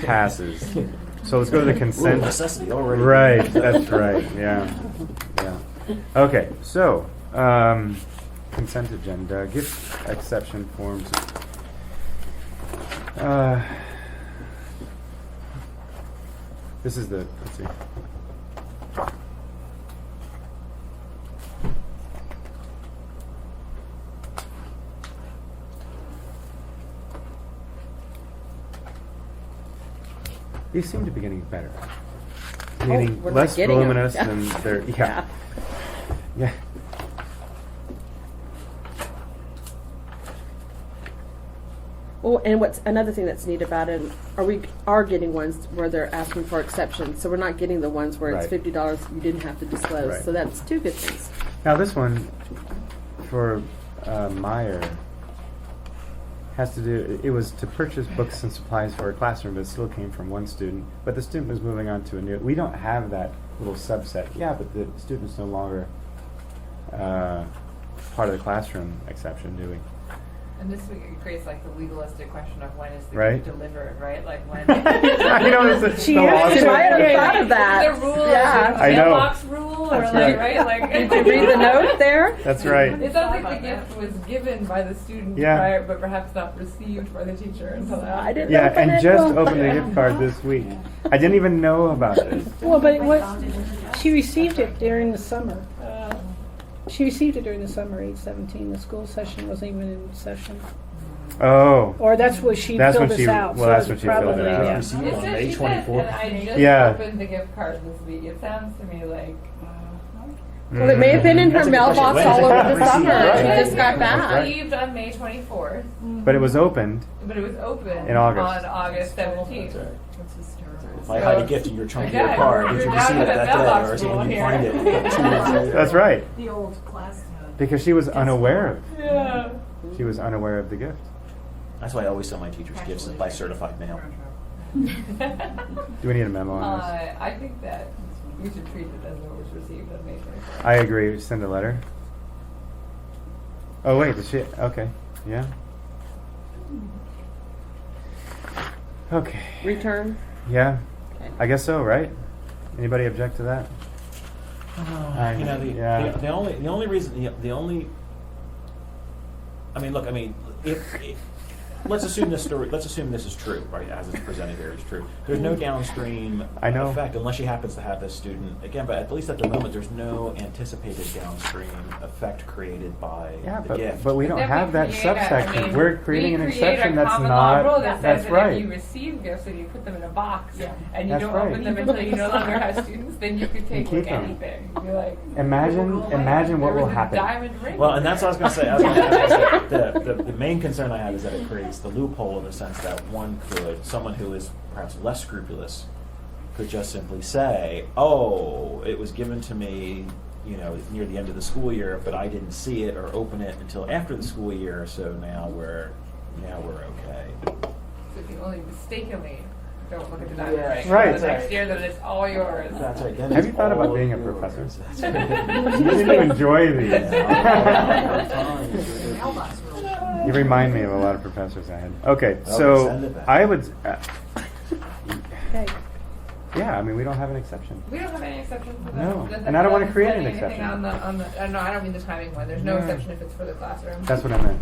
passes. So let's go to the consent. Necessity already. Right, that's right, yeah, yeah. Okay, so, consent agenda, gift exception forms. This is the, let's see. These seem to be getting better. Meaning we're not less getting 'em. voluminous Yeah. than they're, yeah. Yeah. Oh, and what's another thing that's neat about it, we are getting ones where they're asking for exceptions, so we're not getting the ones where it's Right. $50 you didn't have to disclose. Right. So that's two good things. Now this one, for Meyer, has to do, it was to purchase books and supplies for a classroom, but it still came from one student. But the student was moving on to a new, we don't have that little subset. Yeah, but the student's no longer part of the classroom exception, do we? And this creates like the legalistic question of when is the Right. gift delivered, right? Like when. I know, it's She the law. is. I hadn't thought of The that. rule, Yeah. I know. mailbox rule, or That's like, right. right? Like, Did you read the note there? That's right. It sounds like the gift was given by the student Yeah. prior, but perhaps not received by the teacher until after. I didn't Yeah, open and it. just Well, opened the gift card this week. I didn't even know about it. Well, but she received it during the summer. She received it during the summer, 8/17. The school session wasn't even in session. Oh. Or that's what she That's filled when this she- out. well, so that's it's when she filled it probably, out. yeah. Received It on says May she 24th. said, and I just Yeah. opened the gift card this week. It sounds to me like. Well, it may have been in her That's a good question. mailbox When all is it over gonna the receive? summer. Right. She just got That's back. right. Received on May 24th, But it was opened. but it was open In August. on August 17th. That's right. That's hysterical. If I hide a gift in your trunk of your Yeah, car, did you're you down receive to it the that day, mailbox or is it rule when you here. find it 2 weeks later? That's right. The old class. Because she was unaware of Yeah. She was unaware of the gift. That's why I always send my teachers gifts by certified mail. Do we need a memo on this? I think that we should treat it as though it was received on May 24th. I agree. Send a letter. Oh wait, did she? Okay, yeah. Okay, Return. yeah. Okay. I guess so, right? Anybody object to that? You know, Yeah. the only reason, the only, I mean, look, I mean, if let's assume this story, let's assume this is true, right, as it's presented here is true. There's no downstream I know. effect unless she happens to have this student, again, but at least at the moment, there's no anticipated downstream effect created by Yeah, the gift. but we don't Then have that create subsection. We're creating an we exception create a that's common law rule not. that says That's that right. if you receive gifts and you put them in a box and you That's don't right. open them until you no longer have students, then you could take keep like them. anything. You'd be like, Imagine what there will was a happen. diamond ring. Well, and that's what I was going to say. I was gonna say the main concern I have is that it creates the loophole in the sense that someone who is perhaps less scrupulous could just simply say, "Oh, it was given to me, you know, near the end of the school year, but I didn't see it or open it until after the school year, so now we're okay." So if you only mistakenly don't look at the diamond ring, Right. the next year then it's all yours. That's right. Then Have it's you thought about all being a yours. professor? That's right. You need to enjoy these. Mailbox rule. You remind me of a lot of professors I had. Okay, Oh, so send it back. I would. Okay. Yeah, I mean we don't have an exception. We don't have any exception for that. No, That- and I don't wanna doesn't create say an anything exception. On the, no, I don't mean the timing one. There's no Yeah. exception if it's for the classroom. That's what I meant.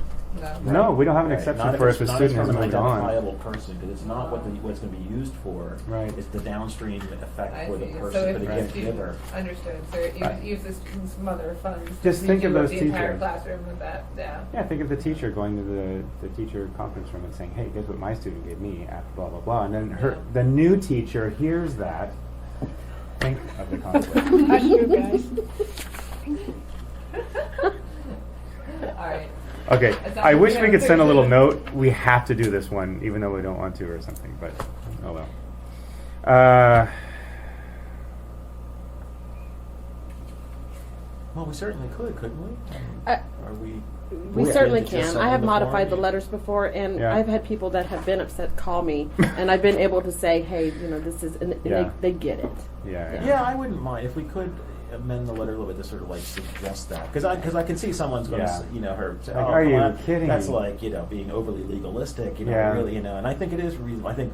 No. No, we don't have an Right. exception Not for it's if a not student has from an moved on. identifiable person, because it's not what it's going to be used for. Right. It's the downstream effect I for the see. person, So for if the the gift student, giver. understood, so Right. use the student's mother funds. Just to think of redo those the entire teachers. classroom with that, yeah. Yeah, think of the teacher going to the teacher conference room and saying, "Hey, guess what my student gave me?" After blah blah blah, and then the new teacher hears that. Think of the conflict. Hush you guys. Right. Okay, It's I wish not- we could send a little note. We have to do this one, even though we don't want to or something, but oh well. Well, we certainly could, couldn't we? Are we? We Yeah. certainly Just can. send I have them the modified the form? letters before, and Yeah. I've had people that have been upset call me, and I've been able to say, hey, this is, and Yeah. they get it. Yeah. Yeah, I wouldn't mind if we could amend the letter a little bit to sort of like suggest that, because I can see someone's going to, Yeah. her say, Like, oh, are come you on, kidding that's me? like, being overly legalistic, Yeah. really, and I think it is reasonable. I think,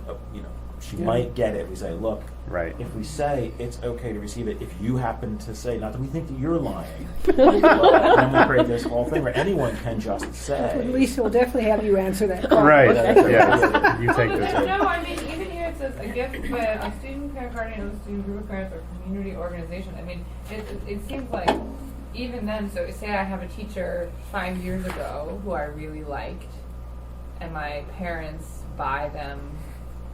she might get it. We say, look, Right. if we say it's okay to receive it, if you happen to say, not that we think that you're lying, then we create this whole thing where anyone can just say. Lisa will definitely have you answer that. Right. Okay. Yes. You take Well, this. no, I mean, even here it says a gift by a student, parent, guardian, of a student, group of parents, or community organization. I mean, it seems like even then, so say I have a teacher 5 years ago who I really liked, and my parents buy them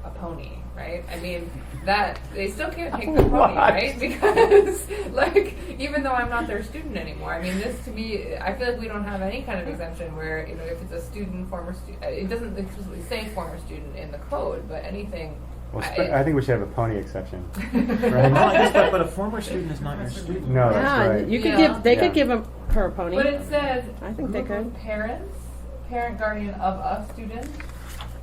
a pony, right? I mean, that they still can't take the pony, What? right? Because, like, even though I'm not their student anymore, I mean, this to me, I feel like we don't have any kind of exemption where, if it's a student, former student, it doesn't explicitly say former student in the code, but anything. Well, I think we should have a pony exception. Well, I guess, but a former student is not your student. No, that's Yeah, right. you could Yeah. they Yeah. could give her a pony. But it says I think they group of could. parents, parent, guardian of a student.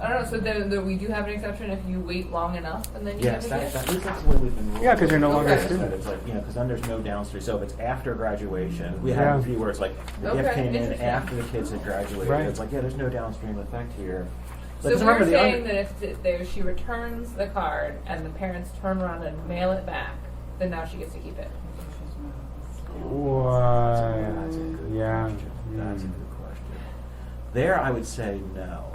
I don't know. So then we do have an exception if you wait long enough and then you Yes, have a gift. at least that's the way we've been ruling. Yeah, 'cause you're no longer a It's student. It's like, because then there's no downstream. So if it's after graduation, we have Yeah. a few where it's like, the gift Okay, came in interesting. after the kids had graduated. Right. It's like, there's no downstream effect here. But So just we're remember the saying that if she returns the card and the parents turn around and mail it back, then now she gets to keep it. Why? That's a good Yeah. question. That's a good question. There, I would say no.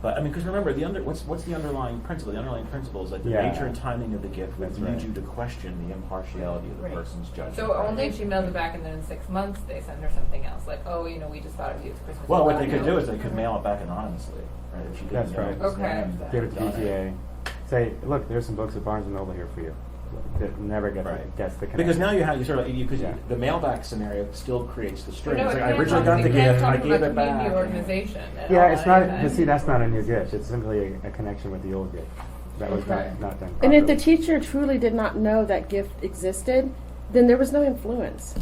But I mean, because remember, what's the underlying principle? The underlying principle is like the Yeah. nature and timing of the gift would That's lead right. you to question the impartiality of the Right. person's judgment. So only if she mails it back and then in 6 months they send her something else, like, oh, we just thought of you, it's Christmas. Well, what Eve. they could do is they could mail it back anonymously, right? If she didn't That's know right. it was Okay. them that Give it to had done PTA. Say, look, there's some books at Barnes and Noble here for you. That never gets Right. gets the connection. Because now you sort of because Yeah. the mailback scenario still creates the string. No, It's it like, I can't originally talk- got the it can't gift, talk I about gave it back. community organization at Yeah, all, it's not. anything. But see, that's not a new gift. It's simply a connection with the old gift that was Okay. not done. And if the properly. teacher truly did not know that gift existed, then there was no influence.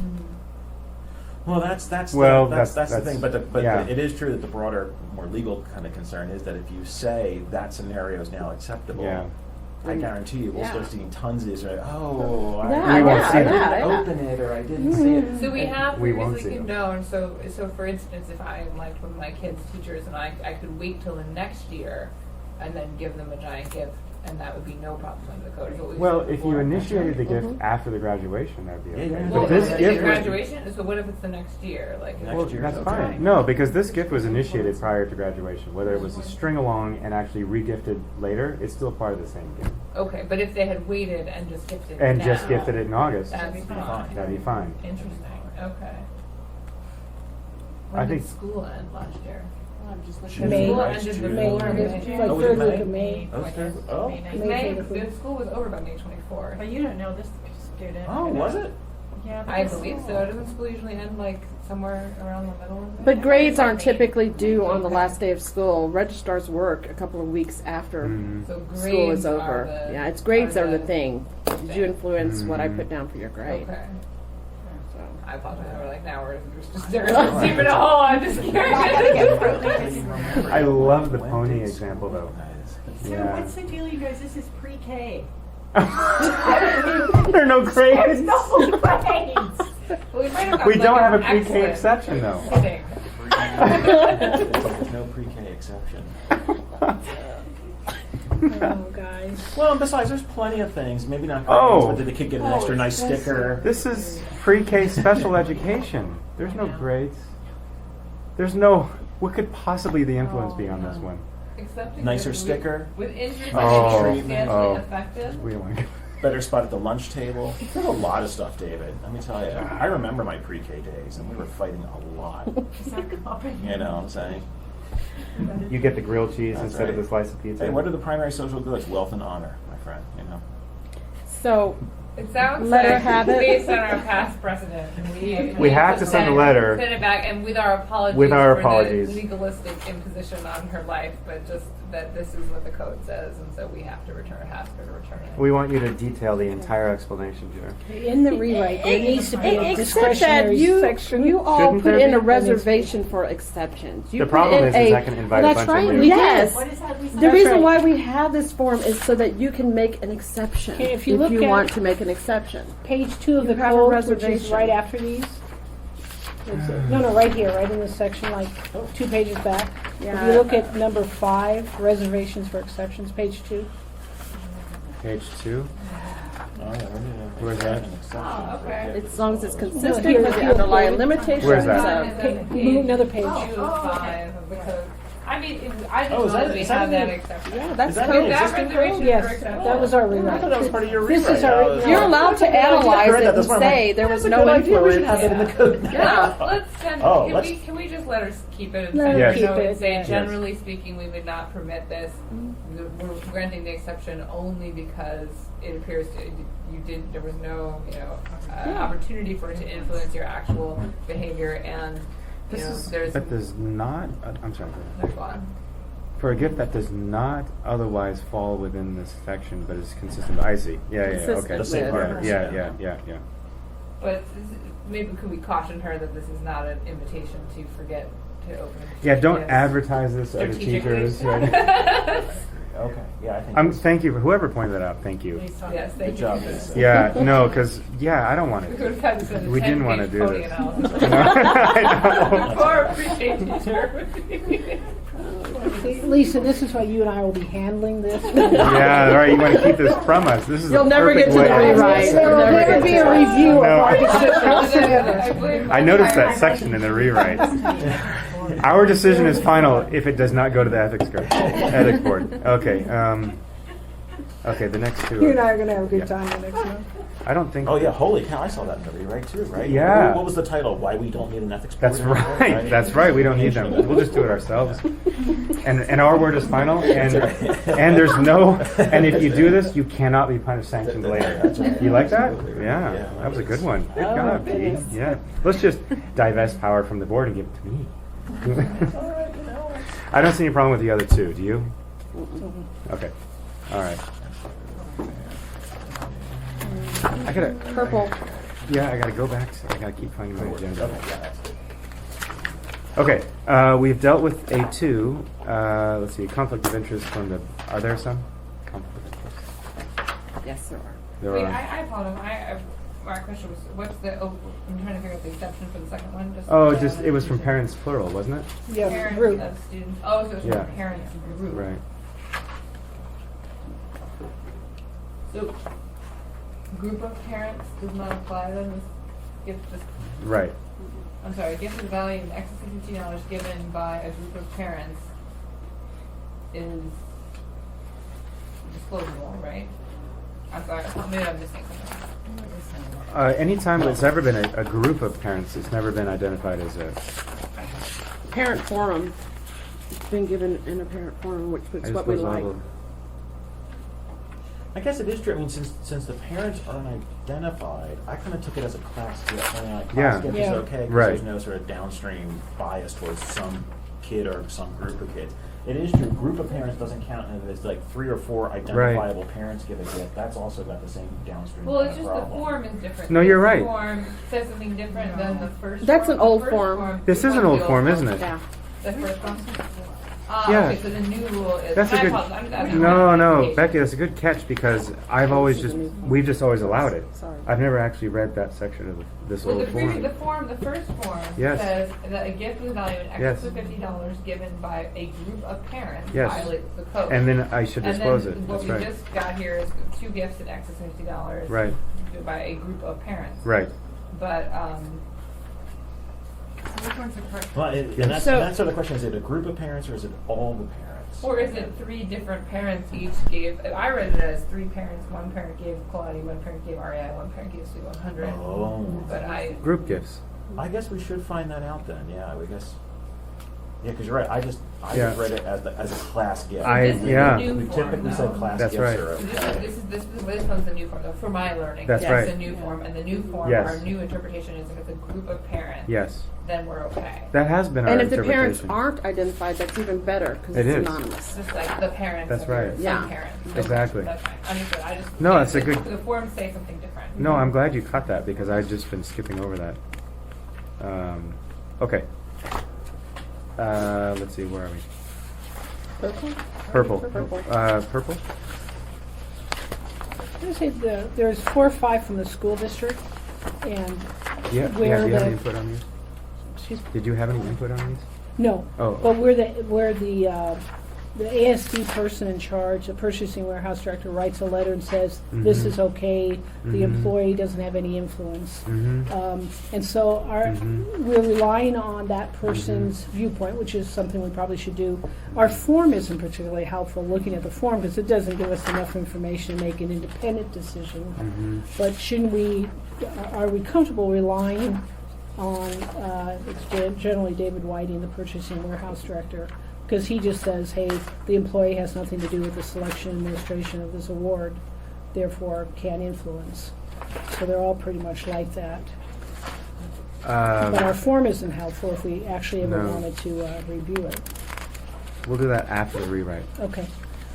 Well, that's the thing. But yeah. it is true that the broader, more legal kind of concern is that if you say that scenario is now acceptable, Yeah. I guarantee you we'll Yeah. start seeing tons of these. Right? Oh, Yeah, I, We won't see I it. didn't Yeah. open it, or I didn't see it. So we And- have We won't previously see them. known, so for instance, if I'm like one of my kids' teachers and I could wait till the next year and then give them a giant gift, and that would be no problem under the code. Is what we've Well, said if you before. initiated the gift Mhm. after the graduation, that'd be Yeah, okay. yeah. Well, But this is it gift was graduation? So what if it's the next year? Like, Next well, year. that's Okay. fine. No, because this gift was initiated prior to graduation. Whether it was a string along and actually regifted later, it's still part of the same gift. okay, but if they had waited and just gifted And now, just gifted it in August, that'd be fine. that'd be fine. Interesting. Okay. I When think- did school end last year? I'm just looking. June, May. School right? ended June. May, before like May. Oh, was third it week May? of May. Oh, third- oh. May, May. the school was over by May 24th. But you don't know this student. Oh, was it? Yeah. I because- believe so. Doesn't school usually end like somewhere around the middle of May? But grades aren't typically due on the last day of school. Registrars work a couple of weeks after Mhm. So grades school is are over. the- Yeah, it's grades are the thing. Did you influence what I Mhm. put down for your grade? Okay. So. I apologize. We're like now we're just deep in a hole. I'm just I love the pony example, though. So Yeah. what's the deal, you guys? This is pre-K. There are no grades. No grades. We don't have a pre-K exception, though. Kidding. There's no pre-K exception. Oh, guys. Well, and besides, there's plenty of things. Maybe not grades, Oh. but did the kid get an extra nice sticker? This is pre-K special education. There's no grades. There's no. What could possibly the influence be on this one? Accepting Nicer that sticker? with interest Oh, substantially oh. affected. We don't want to. Better spot at the lunch table. There's a lot of stuff, David. Let me tell you. I remember my pre-K days, and we were fighting a lot. Is that common? You know what I'm saying? You get the grilled cheese That's instead of right. the slice of pizza. Hey, what are the primary social goods? Wealth and honor, my friend. You know. So, It sounds Let her like, have it. based on our past precedent, We have to send a letter. Send it back, and with our apologies. With our for apologies. the legalistic imposition on her life, but just that this is what the code says, and so we have to ask her to return it. We want you to detail the entire explanation, Peter. In the rewrite, there needs to be a Except that discretionary section. you all Shouldn't put there in be? a reservation for exceptions. You The put problem in is I can invite a Well, bunch that's right, of new. we Yes. What is that, Lisa? The That's reason right. why we have this form is so that you can make an exception Okay, if you look at- want to make an exception. Page 2 of You the have a code, which is reservation. right after these. No, right here, right in this section, like 2 pages back. If Yeah. you look at number 5, reservations for exceptions, page 2. Page 2. Oh, yeah, Where's that? Oh, okay. As long as it's consistent here, with the here, underlying David. limitations Where's that? of- Move another page. 205 of the code. I mean, I Oh, didn't is know that- that we is that had in that the- exception. Yeah, that's Is that code. in That existing reservation code? for Yes, exception. that was our I rewrite. thought that was part of your This rewrite. is our- I was- You're allowed to I analyze read it that, and that's why I'm like, say there was that's a no good idea, we should influence. have it in the code. Yeah, let's send, Oh, can let's- we just let her keep it and Let send her her a keep note it, and say, yeah. generally speaking, we would not permit this. We're granting the exception only because it appears to, there was no, opportunity for it to influence your actual behavior, and, there's not. I'm sorry. there's one. For a gift that does not otherwise fall within this section, but is consistent. I see. Yeah. Okay. Consistent The same with- partners. Yeah. But maybe could we caution her that this is not an invitation to forget to open? Yeah. Don't Yes. advertise this to other Strategically. teachers. Right? Okay, yeah, I think. Thank you for whoever pointed that out. Thank you. Lisa. Yes, thank Good you. job, Lisa. Yeah. No, because I don't want We would it. have had to send a We didn't want to 10-page do coding this. analysis. I know. Or appreciate teacher. Lisa, this is why you and I will be handling this. Yeah, right. You want to keep this from us. This is You'll the never perfect get to the way. rewrite. There will never be a review of No. our decision. I noticed that section in the rewrite. Our decision is final if it does not go to the ethics board. Okay. Okay. The next two. You and I are going to have a good time the next month. I don't think. Oh yeah, holy cow! I saw that in the rewrite too, right? Yeah. What was the title? Why we don't need an ethics board? That's anymore, right. That's right. We don't need them. We'll just do it ourselves. And our word is final. And there's no. And if you do this, you cannot be punished, sanctioned later. That's right. You like that? Absolutely. Yeah. Yeah, That was a good one. Good Oh, job, Pete. goodness. Yeah. Let's just divest power from the board and give it to me. I don't see any problem with the other two. Do you? Okay. All right. I gotta. Purple. Yeah, I gotta go back. I gotta keep finding my agenda. Okay, yeah, that's good. Okay, we've dealt with A2. Let's see, conflict of interest from the. Are there some? Conflict of interest. Yes, there are. There Wait, are. I apologize. My question was, what's the? I'm trying to figure out the exception for the second one. Just It was from parents plural, wasn't it? Yeah, parents group. of students. Oh, so it's Yeah. from parents group. Right. So, group of parents does not apply then. This gift just. Right. I'm sorry. A gift of the value in excess of $15 given by a group of parents is disclosable, right? I'm sorry. Maybe I'm missing something. Anytime it's ever been a group of parents, it's never been identified as a. Parent forum. It's been given in a parent forum, which is what we like. I guess it is true. I mean, since the parents aren't identified, I kind of took it as a class gift. I mean, like, class Yeah. gift Yeah. is okay because Right. there's no sort of downstream bias towards some kid or some group of kids. It is true. Group of parents doesn't count if it's like 3 or 4 identifiable parents give a gift. That's also got the same downstream. Well, kind it's of just the problem. form is different. No, you're This right. form says something different than the first. That's form. an old The first form. This is an old form, isn't it? Yeah. The first one. Yeah. Okay, so the new rule is. That's a I good. apologize, I'm just asking No, for no, clarification. Becky, that's a good catch because we've just always allowed it. Sorry. I've never actually read that section of this Well, old the form. first form Yes. says that a gift with value in excess Yes. of $50 given by a group of parents Yes. violates the code. And then I should disclose and it. then what That's we right. just got here is 2 gifts in excess of $50 Right. by a group of parents. Right. But which one's the correct? Well, and Yeah. that's, So- and that's sort of the question: is it a group of parents or is it all the parents? Or is it 3 different parents each gave? I read it as 3 parents. One parent gave Claudia, one parent gave REI, one parent gave Sue 100. Oh. But Group gifts. I guess we should find that out then. Yeah, I guess. Yeah, because you're right, I just Yeah. read it as a class gift. This is the yeah. new We form, typically though. said class That's gifts right. are okay. This one's the new form, though, for my learning. That's It's right. a new form, and the new form, Yes. our new interpretation is if it's a group of parents, Yes. then we're okay. That has been our And if the interpretation. parents aren't identified, that's even better, because It it's is. anonymous. It's just like the parents. That's of your- right. some Yeah. parents. Exactly. That's fine. Understood. I just. No, it's a good- The forms say something different. No, I'm glad you caught that because I've just been skipping over that. Okay. Let's see, where are we? Purple? Purple. Purple. Purple? I would say there's 4 or 5 from the school district, and Yeah. Where Do you have the- any input on these? excuse me, Did you have any input on these? no. Oh. But where the ASD person in charge, the purchasing warehouse director, writes a letter and says, this Mhm. is okay, the Mhm. employee doesn't have any influence. Mm-hmm. And so Mhm. we're relying on that person's viewpoint, which is something we probably should do. Our form isn't particularly helpful, looking at the form, because it doesn't give us enough information to make an independent decision. Mm-hmm. But are we comfortable relying on, it's generally David Whiting, the purchasing warehouse director, because he just says, hey, the employee has nothing to do with the selection and administration of this award, therefore can't influence. So they're all pretty much like that. But our form isn't helpful if we actually ever No. wanted to review it. We'll do that after the rewrite. Okay.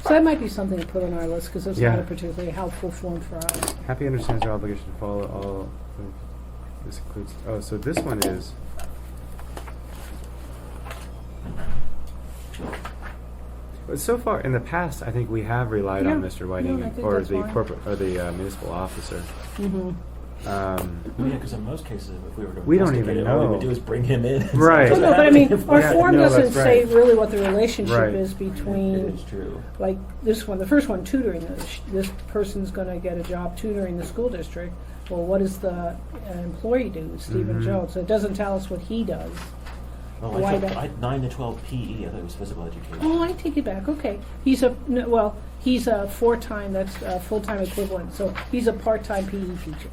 So that might be something to put on our list, because it's Yeah. not a particularly helpful form for us. Happy understands your obligation to follow all. This includes. Oh, so this one is. But so far in the past, I think we have relied on Yeah. Mr. Whiting No, I think or that's the fine. corporate or the municipal officer. Mm-hmm. Well, yeah, because in most cases, if we were to We don't investigate even it, all we know. would do is bring him in. Right. Well, no, but I mean, our Yeah, form no, doesn't that's say right. really what the relationship Right. is It between, is true. like, this one, the first one, tutoring. This person's gonna get a job tutoring the school district. Well, what does the employee do, Stephen Mhm. Jones? It doesn't tell us what he does. Well, Why I took don't- 9 to 12 PE. I thought it was physical education. Oh, I take it back, okay. He's a, no, well, he's a 4-time, that's a full-time equivalent, so he's a part-time PE teacher.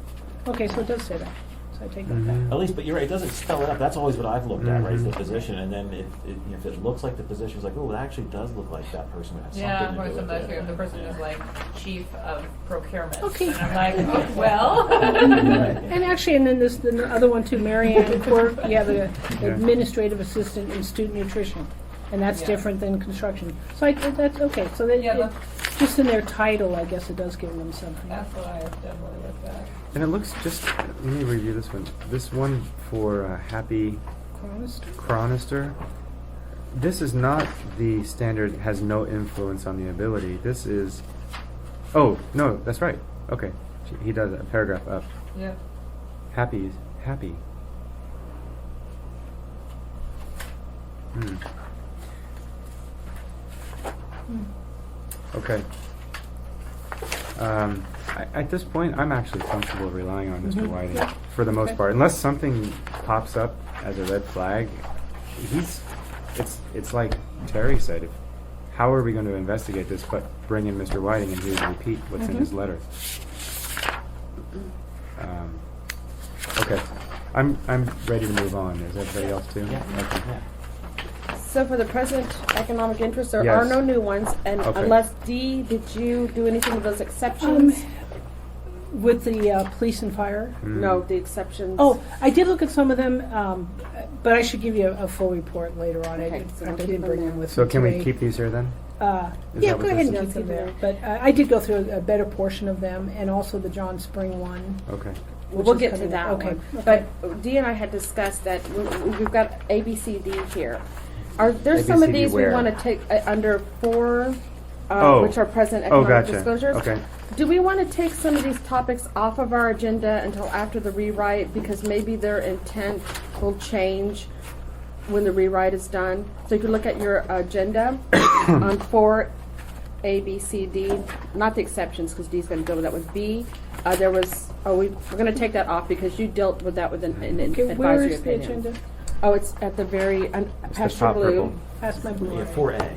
Okay, so it does say that, so I take that back. Mhm. At least, but you're right, it doesn't spell it out. That's always what I've looked at, right, is the Mhm. position. And then if it looks like the position's like, oh, it actually does look like that person would have Yeah, something or to do with sometimes it. if the person is like chief of procurement. Okay. And I'm like, oh, well. And actually, and then the other one too, Marianne Court, you have the Yeah. administrative assistant in student nutrition, and that's Yeah. different than construction. So that's, okay, so that, Yeah, just in their title, I guess it does give them something. That's what I definitely looked at. And it looks just. Let me review this one. This one for Happy Chronister? Chronister. This is not the standard. Has no influence on the ability. This is. Oh no, that's right. Okay, he does a paragraph up. Yeah. Happy. Okay. At this point, I'm actually comfortable relying on Mr. Mhm. Whiting Yeah. for the most Okay. part, unless something pops up as a red flag. It's like Terry said. How are we going to investigate this? But bring in Mr. Whiting and he would repeat what's in his letter. Okay, I'm ready to move on. Is everybody else too? Yeah. Okay. So for the present economic interest, there Yes. are no new ones, and Okay. unless Dee, did you do anything with those exceptions? With the police and fire? No, the exceptions. Oh, I did look at some of them, but I should give you a full report later on. Okay, so I we'll didn't keep bring them them with So me can we today. keep these here then? Is Yeah, that go what ahead and this keep is? them there. But I did go through a better portion of them, and also the John Spring one. Okay. which We'll is get to coming that up. Okay, one. okay. But Dee and I had discussed that we've got A, B, C, D here. Are there some of ABCD these we where? want to take under 4, Oh. which are present Oh, economic gotcha. disclosures? Okay. Do we want to take some of these topics off of our agenda until after the rewrite, because maybe their intent will change when the rewrite is done? So you can look at your agenda on 4, A, B, C, D, not the exceptions, because D's going to deal with that. With B, we're going to take that off because you dealt with that with an Okay, where advisory is the opinion. agenda? Oh, it's at the very, It's the past top your blue. purple. Pass my blue. Yeah, 4A.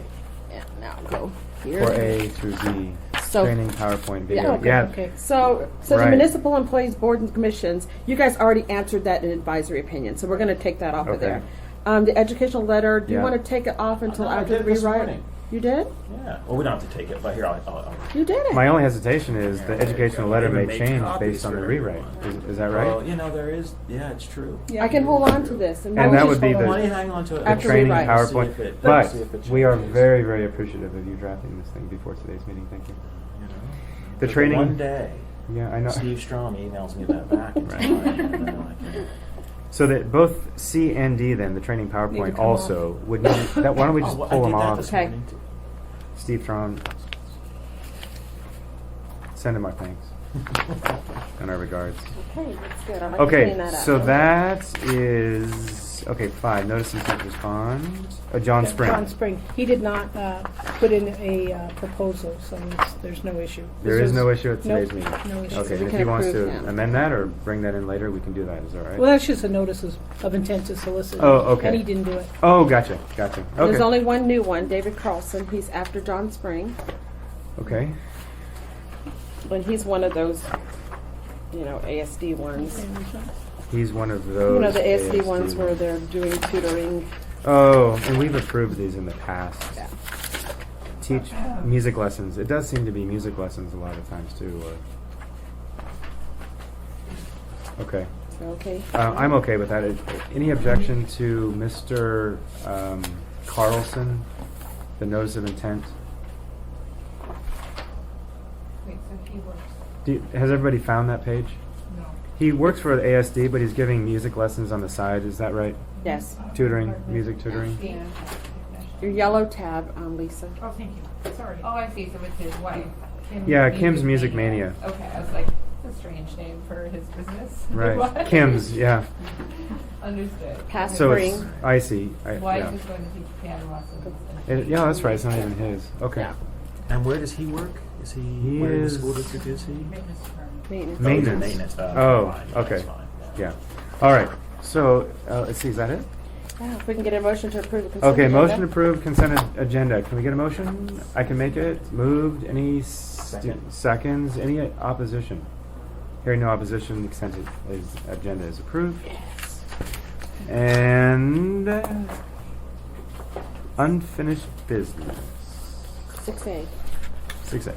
Yeah, now go here. For A through Z. So- Training, PowerPoint, video. okay, Yeah. Okay. So the Right. municipal employees board and commissions, you guys already answered that in advisory opinion, so we're going to take that off of Okay. there. The educational letter, do you Yeah. want to take it off until No, I after did the this rewrite? morning. You did? Yeah. Well, we don't have to take it, but here, I'll You did it. My only hesitation is the Yeah, educational yeah, letter even may make change copies based on the for rewrite. everyone. Is that right? Well, you know, there is, yeah, it's true. Yeah. I can hold on to this. And I that would would be just hold Why don't you the hang on to it? After training rewrite. PowerPoint. See if it But we are changes. very, very appreciative of you drafting this thing before today's meeting. Thank you. You know, The for training- One day, Yeah, I know. Steve Strom emails me that back. It's Right. fine, and then I can- So that both C and D, then the training Need to PowerPoint come also would need that. Why don't we just Oh, well, pull I them did that off? this Okay. morning, too. Steve Tron, send him our thanks and our regards. Okay, that's good. I like to Okay, clean that up. so that is okay. 5. Notice intent to respond. John Yeah, Spring. John Spring. He did not put in a proposal, so there's no issue. There This is no issue at nope, today's meeting. No issue. Okay, we and if can he wants approve to now. amend that or bring that in later, we can do that. Is that right? Well, that's just a notice of intent to solicit. Oh, okay. And he didn't do it. Oh, gotcha. There's Okay. only one new one, David Carlson. He's after John Spring. Okay. But he's one of those, ASD ones. He's one of those. The ASD ASD ones where they're doing tutoring. Oh, and we've approved these in the past. Yeah. Teach music lessons. It does seem to be music lessons a lot of times too. Okay. Okay. I'm okay with that. Any objection to Mr. Carlson, the notice of intent? Wait, so he works, Has everybody found that page? no. He works for the ASD, but he's giving music lessons on the side. Is that right? Yes. Tutoring, music tutoring. Yeah. Your yellow tab, Lisa. Oh, thank you, sorry. Oh, I see, so it's his wife. Kim Yeah, Kim's Music Mania. Okay, I was like, that's a strange name for his business. Right. What? Kim's, yeah. Understood. Pass So Spring. it's, I see. His wife is going to teach piano lessons. and Yeah, that's right. It's not even his. Okay. Yeah. And where does he work? Is he, He where in the is- school district is he? Maintenance firm. Maintenance. Oh, he's in Maintenance. Maintenance. Oh, fine, yeah, okay. that's fine, Yeah. All right. So let's see. Is that it? Yeah, if we can get a motion to approve the consent Okay. agenda. Motion approved. Consent agenda. Can we get a motion? I can make it. Moved. Any seconds? Any opposition? Hearing no opposition, consent agenda is approved. Yes. And unfinished business. 6A. 6A.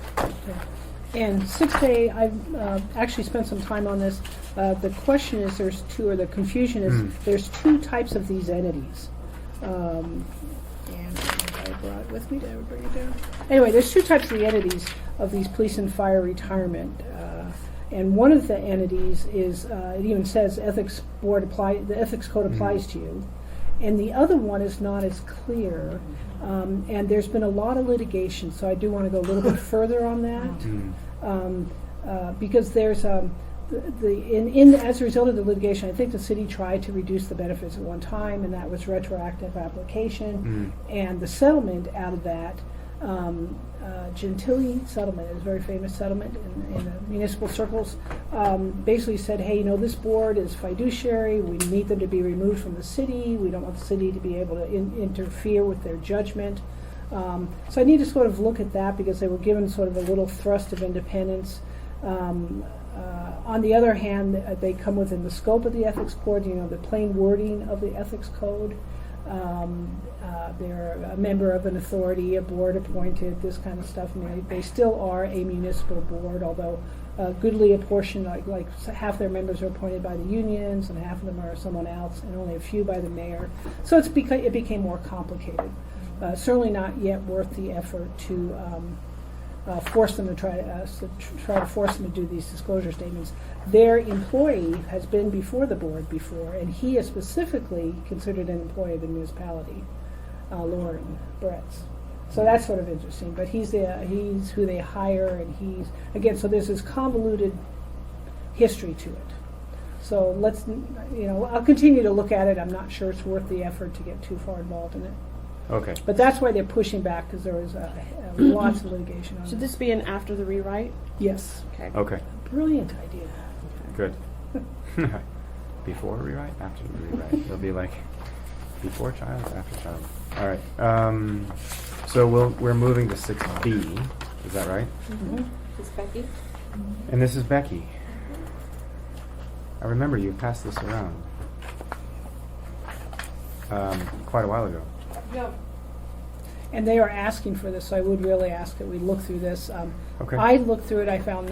And 6A, I've actually spent some time on this. The question is, there's two, or the confusion is, there's two types of these entities. And I brought it with me, did I ever bring it down? Anyway, there's two types of the entities of these police and fire retirement. And one of the entities is, it even says ethics board apply, the ethics code applies to you. And the other one is not as clear. And there's been a lot of litigation, so I do want to go a little bit further on that. Because there's as a result of the litigation, I think the city tried to reduce the benefits at one time, and that was retroactive application. And the settlement out of that, Gentilly Settlement is a very famous settlement in the municipal circles, basically said, hey, this board is fiduciary, we need them to be removed from the city, we don't want the city to be able to interfere with their judgment. So I need to sort of look at that because they were given sort of a little thrust of independence. On the other hand, they come within the scope of the ethics board, the plain wording of the ethics code. They're a member of an authority, a board appointed, this kind of stuff. I mean, they still are a municipal board, although goodly a portion, like half their members are appointed by the unions and half of them are someone else, and only a few by the mayor. So it became more complicated. Certainly not yet worth the effort to force them to try to force them to do these disclosure statements. Their employee has been before the board before, and he is specifically considered an employee of the municipality, Lauren Bretz. So that's sort of interesting. But he's who they hire, and he's again. So there's this convoluted history to it. So let's, I'll continue to look at it. I'm not sure it's worth the effort to get too far involved in it. Okay. But that's why they're pushing back, because there was lots of litigation on Should it. this be an after the rewrite? Yes. Okay. Okay. Brilliant idea. Good. Before rewrite, after the rewrite. It'll be like before child, after child. All right. So we're moving to 6B. Is that right? Is Becky? And this is Becky. I remember you passed this around. quite a while ago. Yeah. And they are asking for this, so I would really ask that we look through this. Okay. I looked through it, I found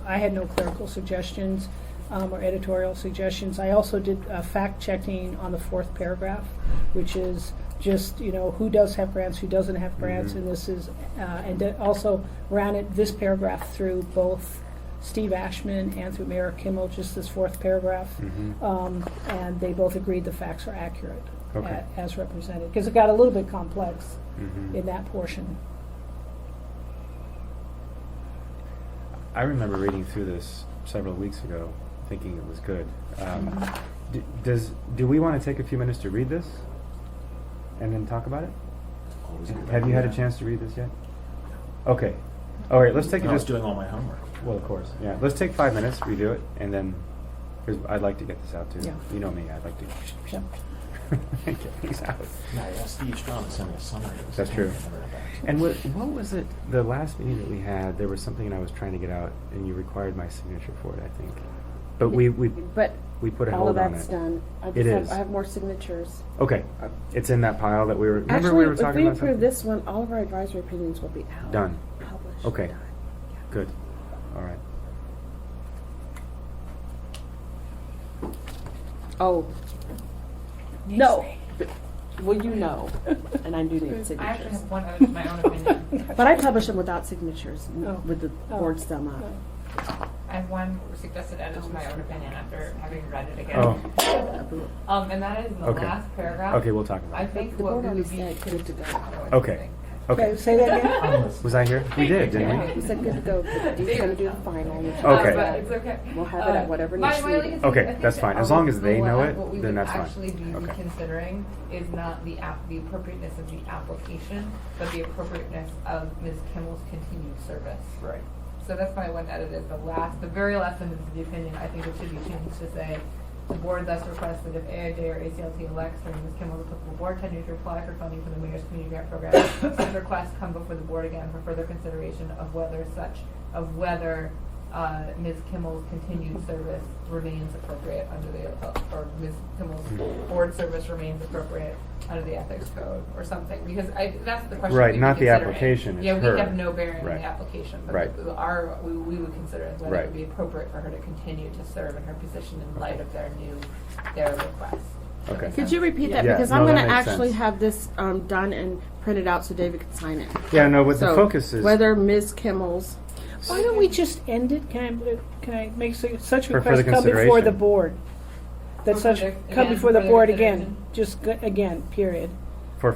I had no clerical suggestions or editorial suggestions. I also did fact-checking on the fourth paragraph, which is just, who does have grants, who doesn't have grants, Mhm. and this is, and also ran this paragraph through both Steve Ashman and through Mayor Kimmel, just this fourth paragraph. Mhm. And they both agreed the facts are accurate Okay. as represented, because it got a little bit complex Mhm. in that portion. I remember reading through this several weeks ago, thinking it was good. Do we want to take a few minutes to read this, and then talk about it? Always a good Have you had a idea. chance to read this yet? Okay. All right. Let's take I was just. doing all my homework. Well, of course. Yeah. Let's take 5 minutes, review it, and then, because I'd like to get this out too. Yeah. You know me. I'd like to Yep. get things out. Yeah, I asked Steve Strong to send me a summary. It was That's true. I never got back to And it. what was it? The last meeting that we had, there was something I was trying to get out, and you required my signature for it, I think. But we But put a all of hold on that's it. done. I It is. I have more signatures. Okay, it's in that pile that we were. Remember Actually, we were if talking we about approve something? this one, all of our advisory opinions will be out. Done. Published. Okay. Done. Good. All right. Oh. No. Well, you know, and I do need I actually signatures. have one other, my own opinion. But I publish them without signatures, Oh. with the Oh. board's thumb up. I have one suggested edit to my own opinion after having read it again. Oh. And that is in the Okay. last paragraph. Okay, we'll talk about I it. think The what board we already would be said good to go. Okay. Okay. Say that again? Was I here? We did, didn't We we? said good to go, but he's gonna do the final. which is Okay. But bad. it's okay. We'll have it at whatever my next only meeting. concern- Okay, I think that's that fine. As our- long as they know it, what we then would that's fine. actually be Okay. considering is not the appropriateness of the application, but the appropriateness of Ms. Kimmel's continued service. Right. So that's my one edit is the very last sentence of the opinion. I think it should be changed to say, the board thus requests that if AIJ or ACLT elects during Ms. Kimmel's applicable board tenure to apply for funding from the Mayor's Community Grant Program, such requests come before the board again for further consideration of whether Ms. Kimmel's continued service remains appropriate under the, or Ms. Kimmel's board service remains appropriate under the ethics code or something, because that's the question. Right, we'd be not the considering. application, it's Yeah, her. we have no bearing on Right. the application, but Right. we would consider whether Right. it would be appropriate for her to continue to serve in her position in light of their request. Okay. Could you repeat that? Yeah, Because no, I'm that gonna makes actually sense. have this done and printed out so David can sign it. Yeah, no, but the So, focus is. whether Ms. Kimmel's, Why don't we just end it? Can I make such For request further come before the consideration. board? That For such, further- come again, before the further board again, consideration? just again, period. For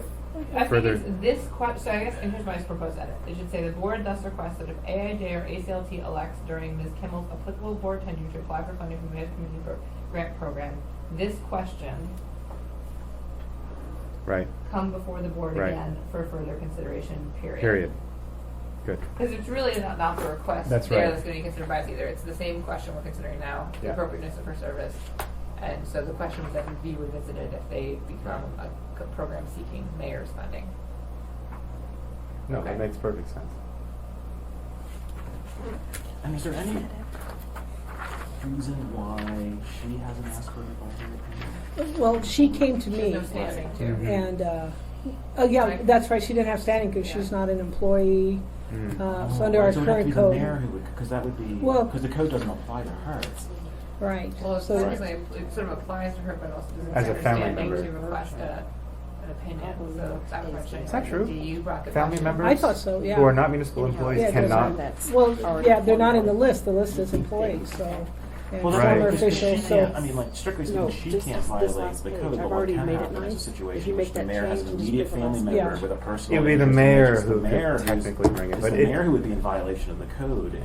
I further. think it's this so I guess, and here's my proposed edit. It should say, the board thus requests that if AIJ or ACLT elects during Ms. Kimmel's applicable board tenure to apply for funding from the Mayor's Community Grant Program, this question Right. come before the board Right. again for further consideration, period. Period. Good. Because it's really not the request That's there right. that's going to be considered by us either. It's the same question we're considering now, the Yeah. appropriateness of her service. And so the question would then be revisited if they become a program seeking mayor's funding. No, Okay. that makes perfect sense. And is there any reason why she hasn't asked for an advisory opinion? Well, she came to There's me, no standing to. Mhm. and, oh yeah, that's right, she didn't have standing because she's not an employee. Mm. So under our So it would have to current be the code. mayor who would, because that would be, Well- because the code doesn't apply to her. Right. Well, it's So- certainly, it sort of applies to her, but also doesn't As a family standing member. to request an opinion. So that question. Is that true? Do you brought the Family question? members I thought so, yeah. who are not municipal Yeah, employees it doesn't cannot. that's Well, already yeah, they're not in the formed. list, the list is employees, so, and Well, Right. former because she officials, so. can't, I mean, like, strictly speaking, No, she just can't this violate last the page. code, I've but what already can made it happen is a nice. If situation you in make which the that mayor has an change, immediate just put the family last member page. with a personal. It would be the interest in mayor which is who the mayor could who's- technically bring it, it's but the it- mayor who would be in violation of the code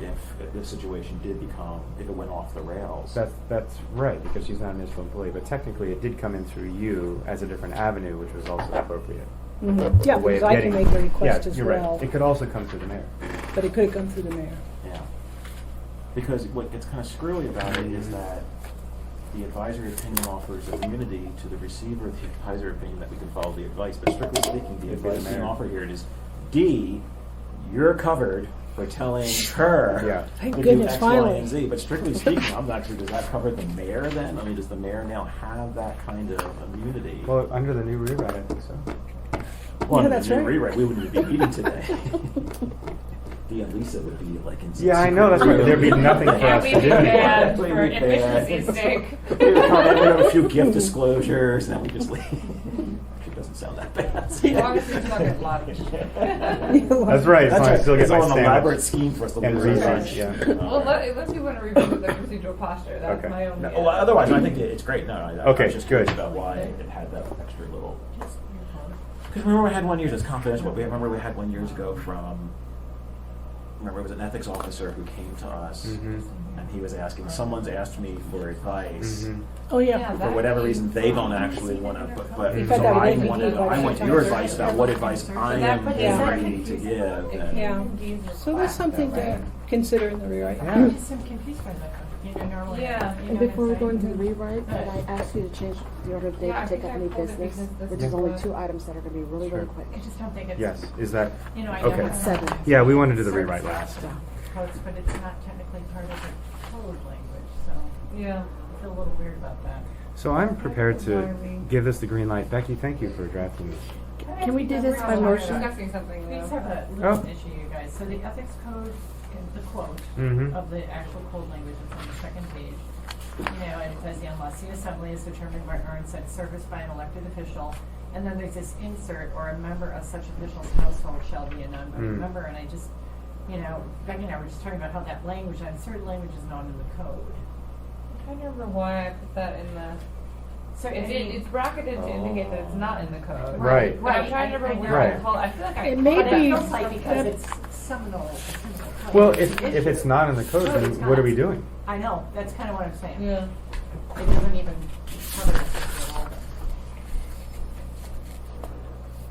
if this situation did become, if it went off the rails. That's right, because she's not a municipal employee, but technically it did come in through you as a different avenue, which was also appropriate. Mhm. Yeah, A way because of I can getting- make a request yeah, as you're well, right. It could also come through the mayor. but it could have come through the mayor. Yeah. Because what gets kind of screwy about it is that the advisory opinion offers immunity to the receiver of the advisory opinion that we can follow the advice, but strictly speaking, the It'd be the advice being mayor. offered here is D, you're covered for telling her Yeah. Thank to goodness, do X, Y, finally. and Z. But strictly speaking, I'm not sure, does that cover the mayor then? I mean, does the mayor now have that kind of immunity? Well, under the new rewrite, I think so. Well, Yeah, under that's the new right. rewrite, we wouldn't be meeting today. Dee and Lisa would be like in some Yeah, I secret know, that's right. room. There'd be nothing for Yeah, us we'd to be do. bad We'd for be bad. efficiency's sake. We would come in, we'd have a few gift disclosures, and then we just leave. It doesn't sound that bad. As long as it's not a lot of shit. That's right, as That's long as I right. still get It's my all an stamps elaborate scheme for us to and lose our rewrite, lunch. yeah. Well, unless you want to revisit the procedural posture, that's Okay. my only. No. Well, otherwise, I think it's great. No, I Okay, was just curious good. about why it had that extra little. Because remember, we had one years. It's confidential. But remember, we had one years ago from. Remember, it was an ethics officer who came to us, Mhm. and he was asking. Someone's asked me for advice. Mhm. Oh, yeah. For whatever reason, they don't actually want to. But In so fact, that would I indicate, wanted. like, I want sometimes your there's- advice about what advice I am ready to give. And Yeah. So that's something to consider in the rewrite. Yeah. I'm just so confused by that. You know, normally. Yeah. you And know, before we it's go like- into the rewrite, could I ask you to change the order of day Yeah, I to take think up I new pulled it business, because this which is is only what- 2 items that are gonna be really, really Sure. quick. I just don't think it's. Yes, is that, You know, I okay. know it's 7. Yeah, we want to do the rewrite last. codes, but it's not technically part of the code language, so Yeah. I feel a little weird about that. So I'm prepared to give this the green light. Becky, thank you for drafting this. Can we do this by We're motion? discussing something We now. just have a Oh. little issue, you guys. So the ethics code, the quote Mhm. of the actual code language is on the second page. You know, and it says, unless the assembly is determined by earned such service by an elected official, and then there's this insert, or a member of such official's household shall be a non-voting Mm. member, and I just, you know, Becky and I were just talking about how that language, and certain language is not in the code. I'm trying to remember why I put that in the. So It's bracketed to indicate that it's not in the code. Right. But I'm trying to remember where Right. I called. I feel like I. It may But be it feels like because that- it's seminal code. Well, It's if an it's issue. not in the code, No, then it's what are not. we doing? I know, that's kind of what I'm saying. Yeah. It doesn't even cover this at all.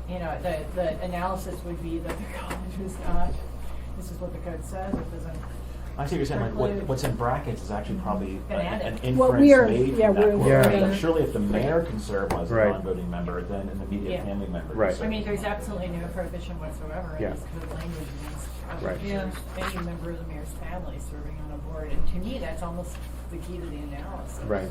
You know, the analysis would be that the college is not, this is what the code says, it doesn't. I see what you're saying. Like what's in brackets is actually probably An an edit. Well, inference we are- made yeah, from that we're- quote. Yeah. Like, we're- surely, if the mayor can serve as a Right. non-voting member, then an immediate Yeah. family member. can Right. serve I mean, as a there's non-voting absolutely no member. prohibition whatsoever in Yeah. this code language against Right. Yeah. any member of the mayor's family serving on a board, and to me, that's almost the key to the analysis. Right.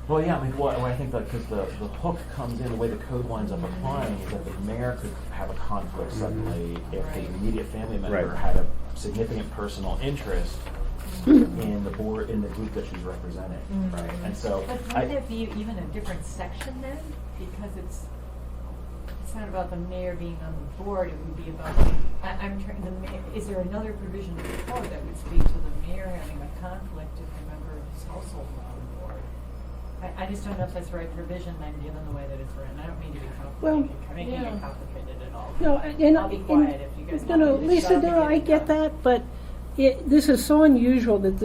Well, yeah, I mean, what I think that because the hook comes in, the way the code winds up applying is that the mayor could have a conflict suddenly if Right. the immediate family member Mm-hmm. Right. had a significant personal interest in the board, in the group that she's representing, right? And so, But wouldn't it be even a different section then? Because it's not about the mayor being on the board, it would be about, I'm trying, is there another provision of the code that would speak to the mayor having a conflict if a member of his household was on the board? I just don't know if that's the right provision then, given the way that it's written. I don't mean to be complicated, making yeah. it complicated at all. No, and I'll be quiet if you guys no, want no, me to Lisa, shut up no, and I it get done. that, but this is so unusual that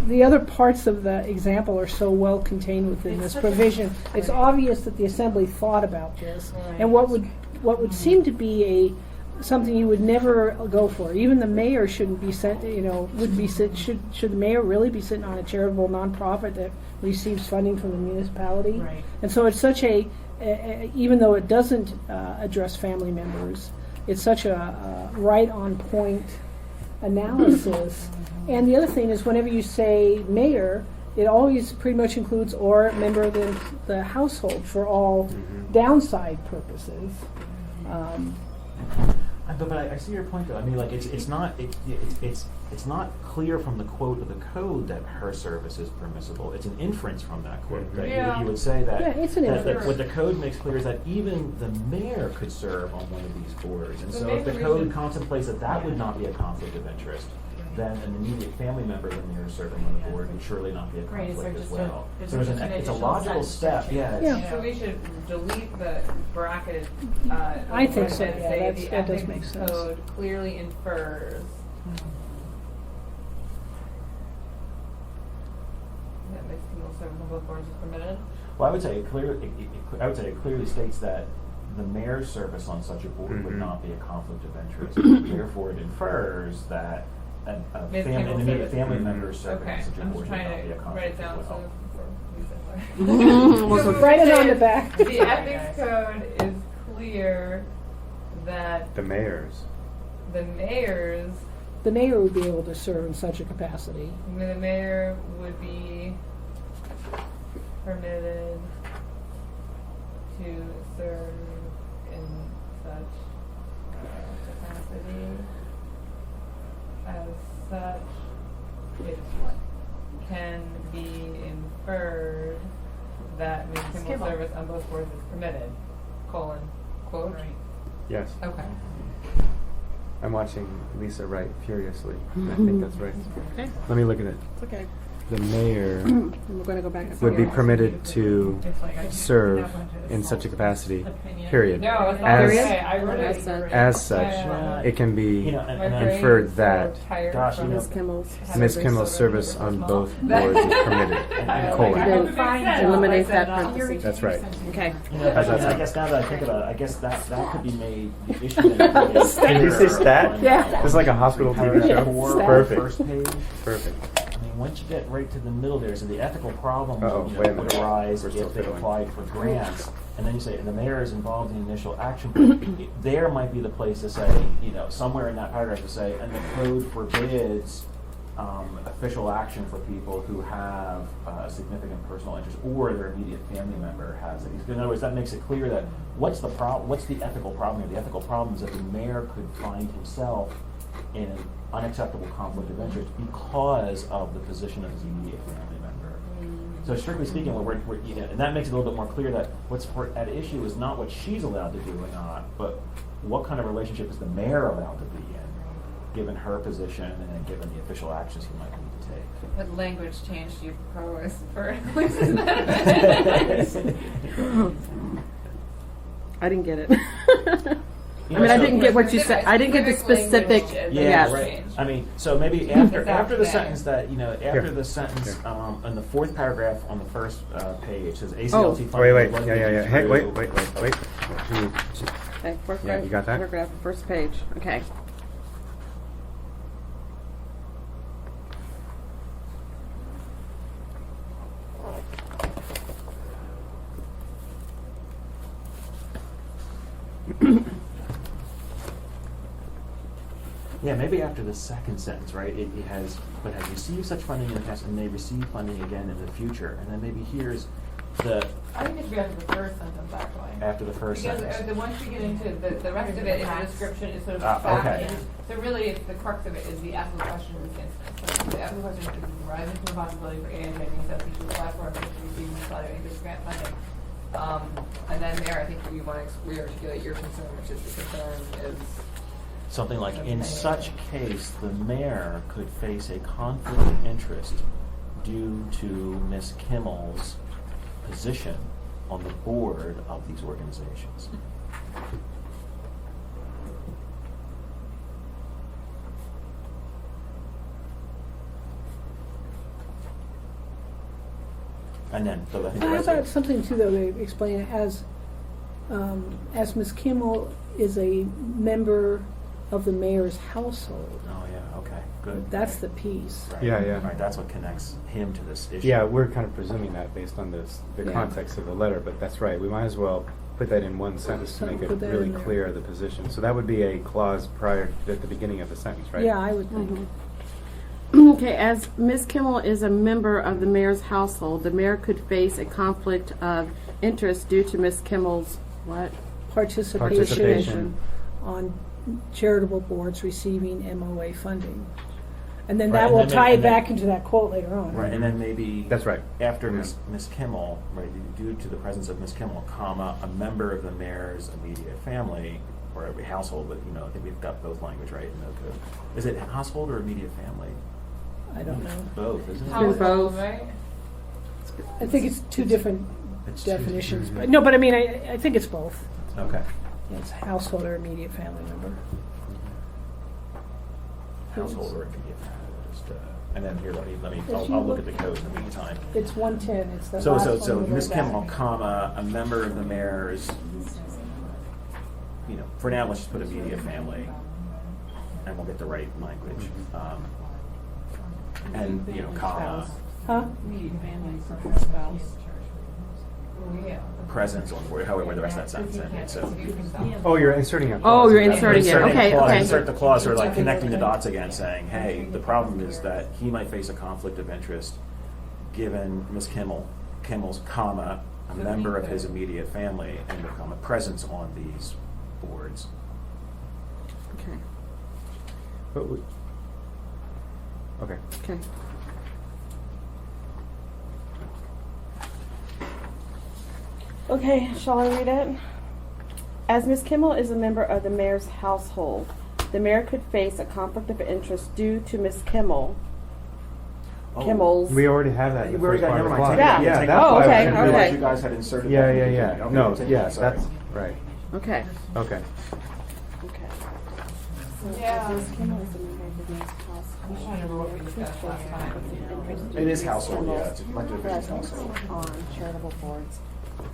the other parts of the example are so well contained within It's this such a- provision. It's right. obvious that the assembly thought about this, Right. and what would seem to be something you would never go for. Even the mayor shouldn't be sent. You know, should the mayor really be sitting on a charitable nonprofit that receives funding from the municipality? Right. And so it's such even though it doesn't address family members, it's such a right on point analysis. And the other thing is, whenever you say mayor, it always pretty much includes or member of the household for all downside purposes. But I see your point though. I mean, like it's not clear from the quote of the code that her service is permissible. It's an inference from that quote that Yeah. you would say that. Yeah, it's an that inference. what the code makes clear is that even the mayor could serve on one of these boards, and The so if the main code reason- contemplates that that would not be a conflict of interest, then an immediate family member of the mayor serving on the board would surely not be a Right, is there conflict as just well. is So there there's just an it's a additional logical sentence step. that Yeah. Yeah. it's- So we should delete the bracket. I think so, and yeah, say that's- the that does ethics make sense. code clearly infers. That makes people serve on both boards is permitted. Well, I would say I would say it clearly states that the mayor's service on such a board would Mhm. not be a conflict of interest. Therefore, it infers that an Ms. Kimball immediate said- family member serving Okay, on such a I'm board just would trying not be a to write conflict it down as so well. for Lisa. Write it on the back. The ethics code is clear that The mayor's. the mayor's, The mayor would be able to serve in such a capacity. the mayor would be permitted to serve in such capacity. As such, it can be inferred that Ms. Kimball's service on both boards is permitted, quote. Right. Yes. Okay. I'm watching Lisa write furiously. I think that's right. Okay, Let me look at it. it's okay. The mayor We're gonna go back. would be permitted to It's like I can serve have one to in such a assault capacity, opinion. period. No, it's not As- okay. I wrote As it. such. As such, Yeah. it can be You know, My and brain's inferred so that tired gosh, from you know, Ms. Kimball's. Ms. Kimball's service on both boards is permitted, colon. Then eliminate that parenthesis. That's right. Okay. You know, I guess now that I think about it, I guess that could be made the issue. That Can you say stat? Yeah. It's like a hospital TV show. Stat. Perfect. First page. Perfect. I mean, once you get right to the middle there, so the ethical problem Uh-oh, wait a would minute. arise We're if still they fiddling. applied for grants, and then you say, and the mayor is involved in the initial action plan. There might be the place to say, somewhere in that paragraph to say, and the code forbids official action for people who have significant personal interest or their immediate family member has it. In other words, that makes it clear that what's the ethical problem here? The ethical problem is that the mayor could find himself in an unacceptable conflict of interest because of the position of his immediate family member. So strictly speaking, and that makes it a little bit more clear that what's at issue is not what she's allowed to do or not, but what kind of relationship is the mayor allowed to be in, given her position and then given the official actions he might need to take. What language change do you propose for Lisa's amendment? I didn't get it. I mean, I didn't get what you said. I didn't get the specific. Yeah, Yes. right. I mean, so maybe after the Exactly. sentence that after Here. the sentence Here. in the fourth paragraph on the first page says ACLT Oh. funding. Wait. was Yeah. Hey, through- wait. Okay, fourth Yeah, you got that? paragraph, first page. Okay. Yeah, maybe after the second sentence, right? It has, but has received such funding in the past and may receive funding again in the future. And then maybe here's the I think it should be after the first sentence, actually. after the first Because sentence. once you get into the rest of it is a description, is sort of Okay. fact. So really, it's the crux of it is the ethical question in this instance. So the ethical question is rising from the possibility for ANJ being assessed to apply for and receive municipality interest grant funding. And then there, I think we want to re-articulate your concern, which is the concern is Something like, in such case, the mayor could face a conflict of interest due to Ms. Kimmel's position on the board of these organizations. And then, so I think the How rest of about it. something too, though, they explain it as Ms. Kimmel is a member of the mayor's household. Oh, yeah, okay, good. That's the piece. Right. Yeah. Right, that's what connects him to this issue. Yeah, we're kind of presuming that based on the Yeah. context of the letter, but that's right. We might as well put that in one sentence to make it Put that really in there. clear the position. So that would be a clause prior at the beginning of the sentence, right? Yeah, I would think. Okay, as Ms. Kimmel is a member of the mayor's household, the mayor could face a conflict of interest due to Ms. Kimmel's what? Participation on charitable boards receiving MOA funding. And then Right, that and will then- tie and then- back into that quote later on. Right, and then maybe. That's right. After Yeah. Ms. Kimmel, right, due to the presence of Ms. Kimmel, comma, a member of the mayor's immediate family, or every household, but, I think we've got both language right in the code. Is it household or immediate family? I don't know. Both, isn't it? Household. both. right? I think it's two different It's two definitions. different- But no, but I mean, I think it's both. Okay. It's household or immediate family member. Household or immediate family, just, and then here, let me, If you I'll look look- at the code in the meantime. It's 110, it's the So, last so, one. so on the Ms. very Kimmel, back. comma, a member of the mayor's, for now, let's just put immediate family, and we'll get the right language. And, comma, Huh? Immediate family, spouse. Yeah. presence on board, however the rest of that sentence ended, so. Oh, you're inserting a Oh, clause. you're in that. inserting it. Insert the Okay, clause- okay. Insert the clause, or like connecting the dots again, saying, hey, the problem is that he might face a conflict of interest given Ms. Kimmel's, comma, a So member he of his could- immediate family, and become a presence on these boards. Okay, But we, okay. okay. Okay, shall I read it? As Ms. Kimmel is a member of the mayor's household, the mayor could face a conflict of interest due to Ms. Kimmel's. We already have that in the We already first got, part never of the mind. clause. Yeah. Yeah, Take that's it. Oh, why I okay, didn't I realized okay. you guys had inserted Yeah, that. yeah, Okay, yeah. okay, No, take it. yeah, Sorry. that's right. Okay. Okay. Okay. Yeah. Ms. Kimmel is a member of the mayor's household. I'm trying to remember what we discussed last time. It is household, yeah, it's elected officials household. On charitable boards.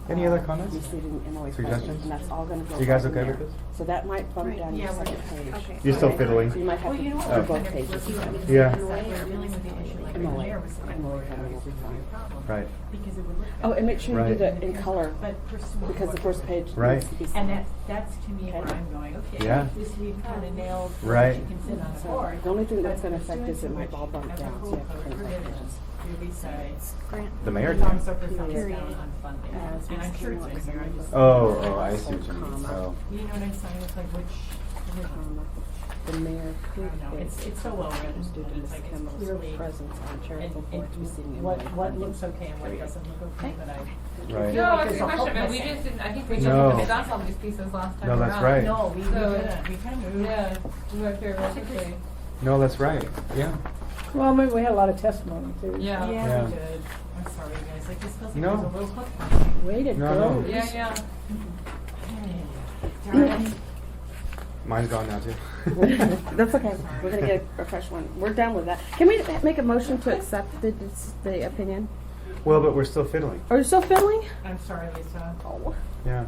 Any other comments? Receiving MOA funding, Suggestions? and that's all gonna go. You guys right in okay with there. this? So that might bump down your Yeah, we're second good. page. You're still Okay? fiddling? So you might have Well, to you know what? do we're both kind of pages. looking Yeah. at it, we're dealing with the issue like the MOA. mayor was saying, MOA where funding it's will be a fine. problem. Right. Because it would look. Oh, and make sure you do Right. that in color, But pursuant because the first page Right. needs to be And signed. that's to me where Okay. I'm going, okay, Yeah. this we've kind of nailed, Right. she can sit on the So board. the only thing that's But gonna affect is it might pursuant to all bump which down, so you have to print both pages. do we say, The mayor long can. surface on Period. down on funding? As And I'm Ms. sure Kimmel it's is in a here, I member just. of Oh, I see what you mean. Comma. Oh. You know what I'm saying, it's like which, Comma. The mayor I could don't know, face it's so well written, due to and Ms. it's like, it's Kimmels' clearly, presence on charitable and boards receiving what MOA what funding. looks okay and what doesn't look okay, but I. Right. No, There's it's a a good whole question, but we missing. just didn't, I think we No. just didn't discuss all these pieces last time No, that's around. right. No, we So- didn't, we kind of moved. Yeah, we went through it real quickly. No, that's right. Yeah. Well, maybe we had a lot of testimony too. Yeah. Yeah, Yeah. we did. I'm sorry, guys, like this feels like No. there's a little hook. Way to No, go. no. Yeah, yeah. Darn it. Mine's gone now too. That's okay, we're gonna get a fresh one. We're done with that. Can we make a motion to accept the opinion? Well, but we're still fiddling. Are you still fiddling? I'm sorry, Lisa. Oh. Yeah. You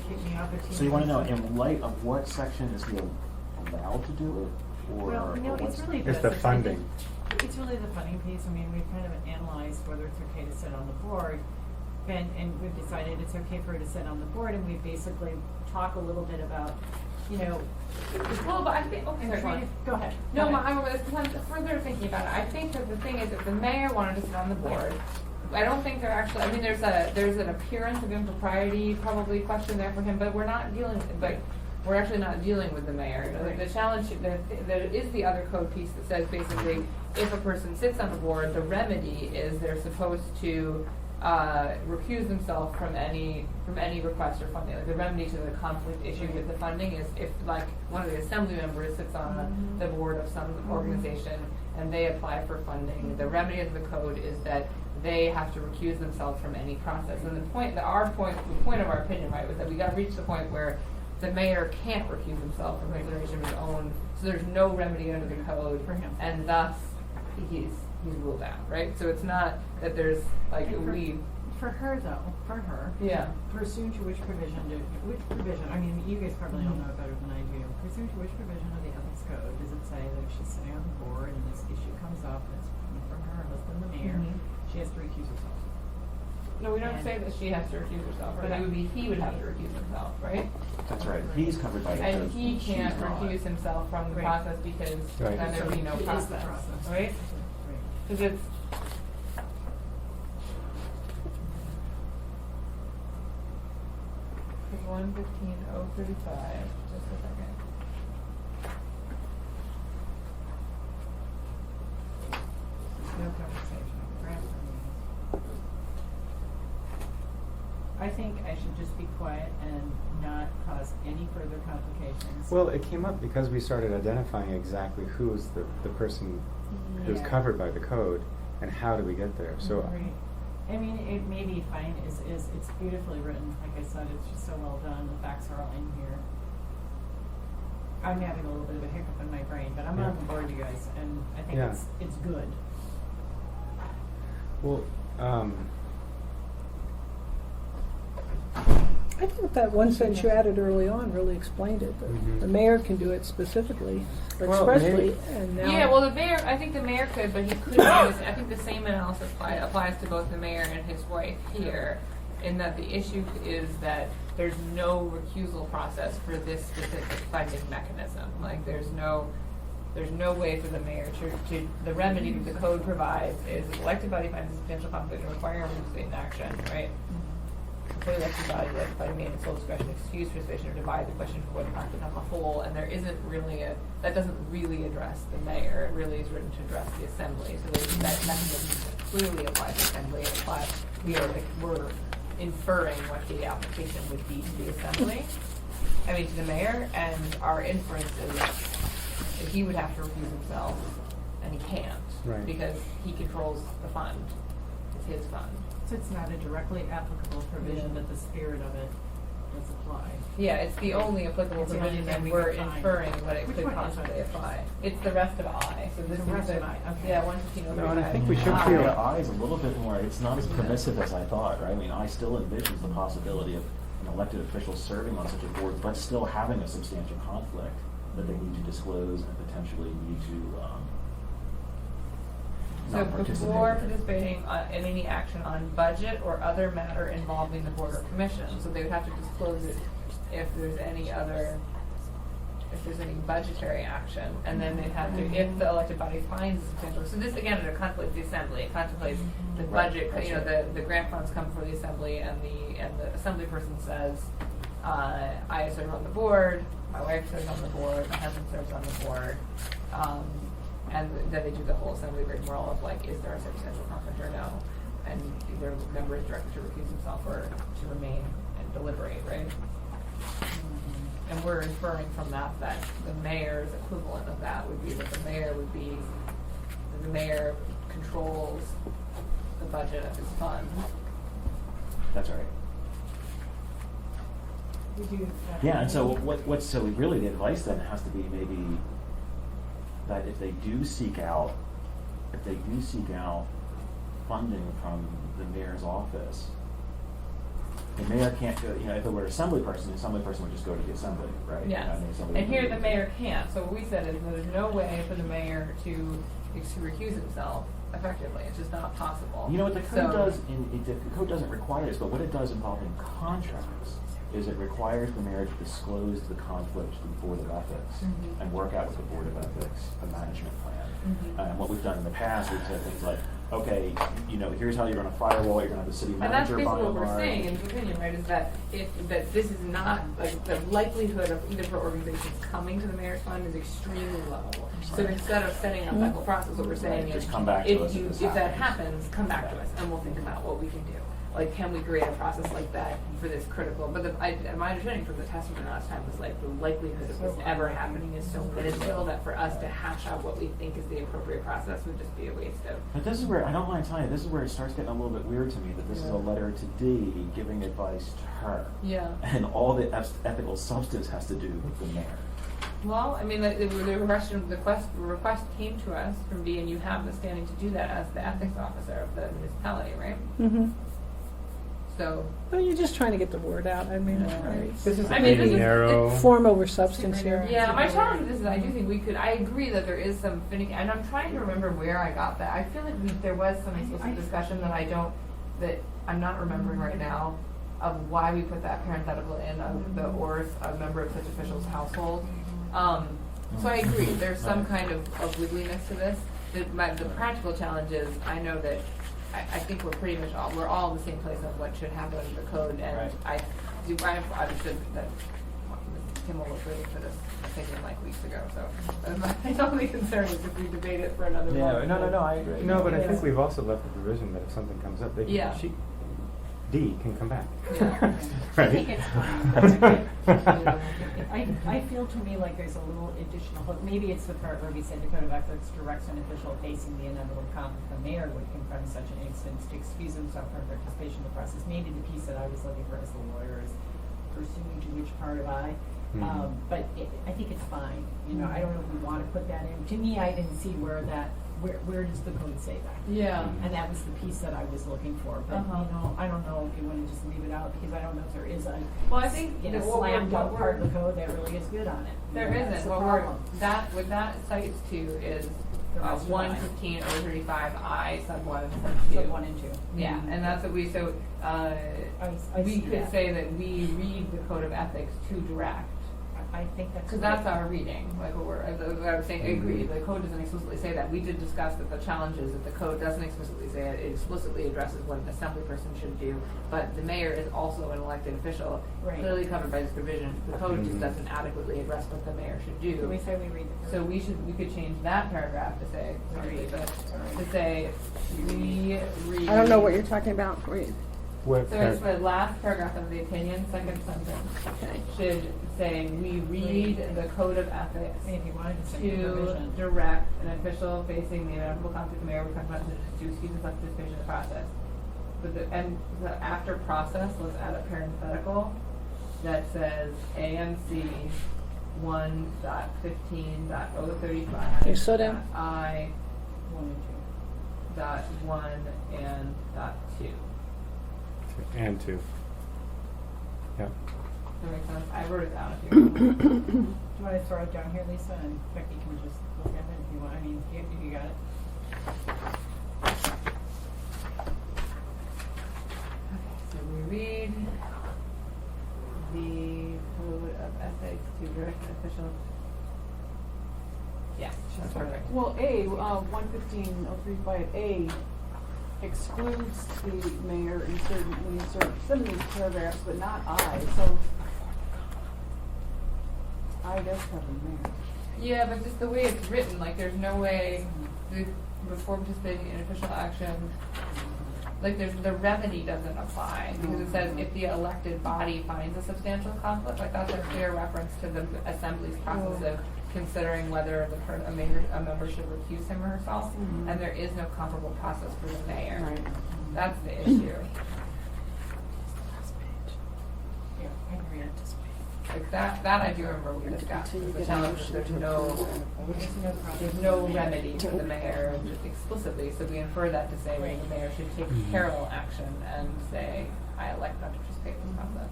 kicked me off the team. So you wanna know, in light of what section is he allowed to do it, or Well, you know, what's? it's really It's this. the I think funding. It's really the funding piece. I mean, we've kind of analyzed whether it's okay to sit on the board. And we've decided it's okay for her to sit on the board, and we basically talk a little bit about, you know. Well, but I think, okay, sorry, go on. Go ahead. No, Go ahead. I'm further thinking about it. I think that the thing is, if the mayor wanted to sit on the board, I don't think they're actually. I mean, there's an appearance of impropriety probably question there for him, but we're not dealing. But we're actually not dealing with the mayor. The challenge, there is the other code piece that says basically, if a person sits on the board, the remedy is they're supposed to recuse themselves from any request or funding. Like the remedy to the conflict issue with the funding is if like one of the assembly members sits on the board of some organization and they apply for funding, the remedy of the code is that they have to recuse themselves from any process. And the point of our opinion, right, was that we got reached the point where the mayor can't recuse himself from consideration of his own, so there's no remedy under the code For him. and thus he's ruled out, right? So it's not that there's like For her though, yeah. pursuant to which provision, I mean, you guys probably all know it better than I do. Pursuant to which provision of the ethics code does it say that if she's sitting on the board and this issue comes up, and it's coming from her husband, the mayor, she has to recuse herself? No, we don't say that she has to recuse herself, right? It would be he would have to recuse himself, right? That's right, he's covered by the code. And he she's can't not. recuse himself from the Right. process because Right. then there would be no It is the process, process. right? Right. Because it's. It's 1:15:035. Just a second. No conversation. Grant funding. I think I should just be quiet and not cause any further complications. Well, it came up because we started identifying exactly who is the person who's Yeah. covered by the code and how do we get there. So Right. I mean, it may be fine, it's beautifully written, like I said, it's just so well done, the facts are all in here. I'm having a little bit of a hiccup in my brain, but I'm Yeah. on board, you guys, and I think Yeah. it's good. well, I think that one sentence you added early on really explained it. Mhm. The mayor can do it specifically, or Well, expressly, maybe- and now. Yeah, well, I think the mayor could, but he couldn't. I think the same analysis applies to both the mayor and his wife here. in that the issue is that there's no recusal process for this specific funding mechanism. Like, there's no way for the mayor to the remedy that the code provides is the elected body finds a substantial conflict and require emergency action, right? The elected body may in its sole discretion excuse participation or divide the question for what conflict on the whole, and there isn't really that doesn't really address the mayor. It really is written to address the assembly. So there's that mechanism that clearly applies to the assembly. We're inferring what the application would be to the assembly, to the mayor, and our inference is that he would have to recuse himself, and he can't, Right. because he controls the fund. It's his fund. So it's not a directly applicable provision, but the spirit of it does apply. Yeah, it's the only applicable It's the only provision, thing and we we're can find. inferring what it Which could one is possibly it? apply. It's the rest of I, so this is The rest of I, okay. Yeah, 115 No, and I think we should I, feel- I is a little bit more, it's not as permissive as I thought, right? I mean, I still envisions the possibility of an elected official serving on such a board, but still having a substantial conflict that they need to disclose and potentially need to, So not participate before in. participating in any action on budget or other matter involving the board or commission, so they would have to disclose it if there's any budgetary action, and then they'd have to, if the elected body finds a substantial, so this again, it contemplates the assembly, it contemplates the budget, Right, you know, that's the grant funds come before the assembly, and the assembly person says, I serve on the board, my wife serves on the board, my husband serves on the board, and then they do the whole assembly rigmarole of like, is there a substantial conflict or no? And their member is directed to recuse himself or to remain and deliberate, right? And we're inferring from that the mayor's equivalent of that would be that the mayor controls the budget of his fund. That's right. Yeah, and so so really the advice then has to be maybe that if they do seek out funding from the mayor's office, the mayor can't go, if it were an assembly person, the assembly person would just go to the assembly, right? Yes, the assembly and would here do the it. mayor can't, so what we said is that there's no way for the mayor to recuse himself effectively, it's just not possible. You know what the code So- does, the code doesn't require this, but what it does involving contracts is it requires the mayor to disclose the conflict to the Board of Ethics Mhm. and work out with the Board of Ethics a management plan. Mhm. And what we've done in the past, we've said things like, okay, here's how you're going to firewall, you're going to have the city And that's manager basically by what and we're large. saying in the opinion, right, is that that this is not, like, the likelihood of either of our organizations coming to the mayor's fund is extremely low. So Right. instead of setting up that whole process, what we're saying Right, is, just come back to us if this if that happens. happens, come back to us, and we'll think about what we can do. Like, can we create a process like that for this critical, but my understanding from the testimony last time was like, the likelihood of this ever happening is so minuscule that for us to hash out what we think is the appropriate process would just be a waste of. But this is where, I don't mind telling you, this is where it starts getting a little bit weird to me, that this is a letter to Dee giving advice to her. Yeah. And all the ethical substance has to do with the mayor. Well, I mean, the request came to us from B, and you have the standing to do that as the ethics officer of the municipality, right? Mm-hmm. So, Well, you're just trying to get the word out. I mean, This is I mean, maybe this is- narrow. form over substance here. yeah, my challenge with this is I do think we could, I agree that there is some finicky, and I'm trying to remember where I got that. I feel like there was some explicit discussion that I'm not remembering right now of why we put that parenthetical in of the or a member of such official's household. So I agree, there's some kind of wiggliness to this. The practical challenge is, I know that I think we're pretty much we're all in the same place of what should happen under the code, and Right. I've understood that Kimmel was waiting for this opinion like weeks ago, so my only concern is if we debate it for another month. I agree. No, but I think we've also left the provision that if something comes up, Yeah. D can come back. Yeah. Right? I think it's fine. That's okay. I feel to me like there's a little additional hook. Maybe it's the part where we said the Code of Ethics directs an official facing the inevitable conflict the mayor would confront such an instance to excuse himself from participation in the process. Maybe the piece that I was looking for as the lawyer is pursuing to which part of I. Mhm. But I think it's fine. I don't know if we want to put that in. To me, I didn't see where does the code say that? Yeah. And that was the piece that I was looking for. But, I don't know if you want to just leave it out because I don't know if there is a Well, I think that what slam we're- dunk what part of we're- the code that really is good on it. There That's isn't. the What problem. what that cites to is The rest of I. 115.035I sub 1 and sub 2. Sub 1 and 2. Yeah, and that's what we, so, I we see could that. say that we read the code of ethics to direct. I think that's. Because that's our reading, like what we're, as I was saying, I agree, the code doesn't explicitly say that. We did discuss that the challenge is that the code doesn't explicitly say it, it explicitly addresses what an assembly person should do, but the mayor is also an elected official, Right. clearly covered by this provision. The code just doesn't adequately address what the mayor should do. So we say we read the code. So we could change that paragraph to say, sorry, but to say, we read. I don't know what you're talking about. Wait. What So it's the last paragraph of the opinion, second sentence, Okay. should say, we read the code of ethics If you wanted to say to provision. direct an official facing the inevitable conflict of the mayor, we talked about to excuse himself participation in the process. But the after process, let's add a parenthetical that says AMC 1.15.035. Okay, slow down. I 1 and 2. dot 1 and dot 2. And 2. Yeah. Does that make sense? I wrote it down if you want. Do you want to throw it down here, Lisa, and Becky can just look at it if you want, I mean, if you got it. So we read the code of ethics to direct an official. Yes, that's perfect. Well, A, 115.035A excludes the mayor in some of these paragraphs, but not I, so I does cover the mayor. Yeah, but just the way it's written, like there's no way before participating in official action, like the remedy doesn't apply because it says if the elected body finds a substantial conflict, like that's a clear reference to the assembly's process of considering whether a member should recuse him or herself, and there is no comparable process for the mayor. Right. That's the issue. Yeah, I agree. Like that I do remember we discussed. The challenge is there's no remedy for the mayor explicitly, so we infer that to say well, the mayor should take parallel action and say, I elect not to participate in the process.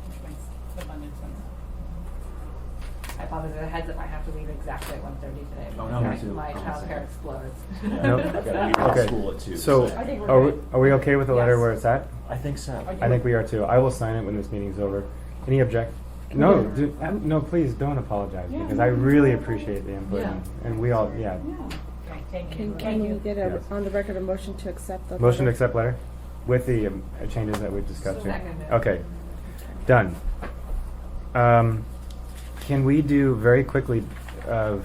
Which makes abundant sense. I apologize, a heads up, I have to leave exactly at 1:30 today. Oh, no, because me too. My Oh, childcare explodes. Nope. I've got to be at Okay. school at 2. So, I think we're are good. we okay with the letter Yes. where it's at? I think so. I think we are too. I will sign it when this meeting's over. Any object? No, no, please don't apologize Yeah, because no, I really no. appreciate the input Yeah. and we all, yeah. Yeah. Okay, thank you. Can we get Yes. on the record a motion to accept the Motion to letter? accept letter with the changes that we've discussed here. Seconded. Okay, done. Can we do very quickly, we're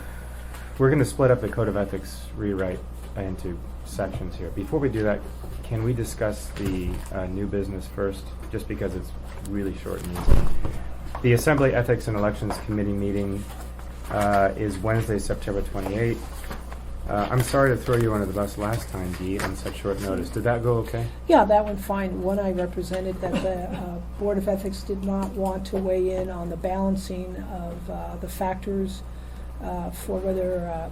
going to split up the Code of Ethics rewrite into sections here. Before we do that, can we discuss the new business first, just because it's really short and easy? The Assembly Ethics and Elections Committee meeting is Wednesday, September 28th. I'm sorry to throw you under the bus last time, Dee, on such short notice. Did that go okay? Yeah, that went fine. One I represented that the Board of Ethics did not want to weigh in on the balancing of the factors for whether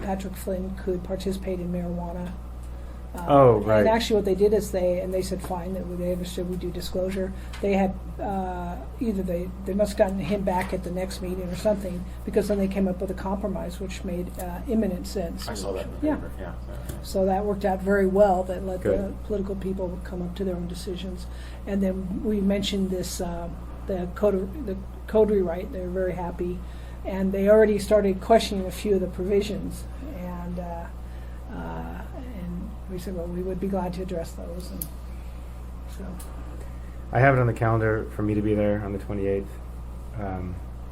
Patrick Flynn could participate in marijuana. Oh, right. And actually what they did is they said fine, that they understood we do disclosure. They had, either they must have gotten him back at the next meeting or something, because then they came up with a compromise which made imminent sense. I saw that in the Yeah. paper. Yeah. So that worked out very well, that let the Good. political people come up to their own decisions. And then we mentioned this, the code rewrite, they were very happy. And they already started questioning a few of the provisions. And we said, well, we would be glad to address those. And so, I have it on the calendar for me to be there on the 28th,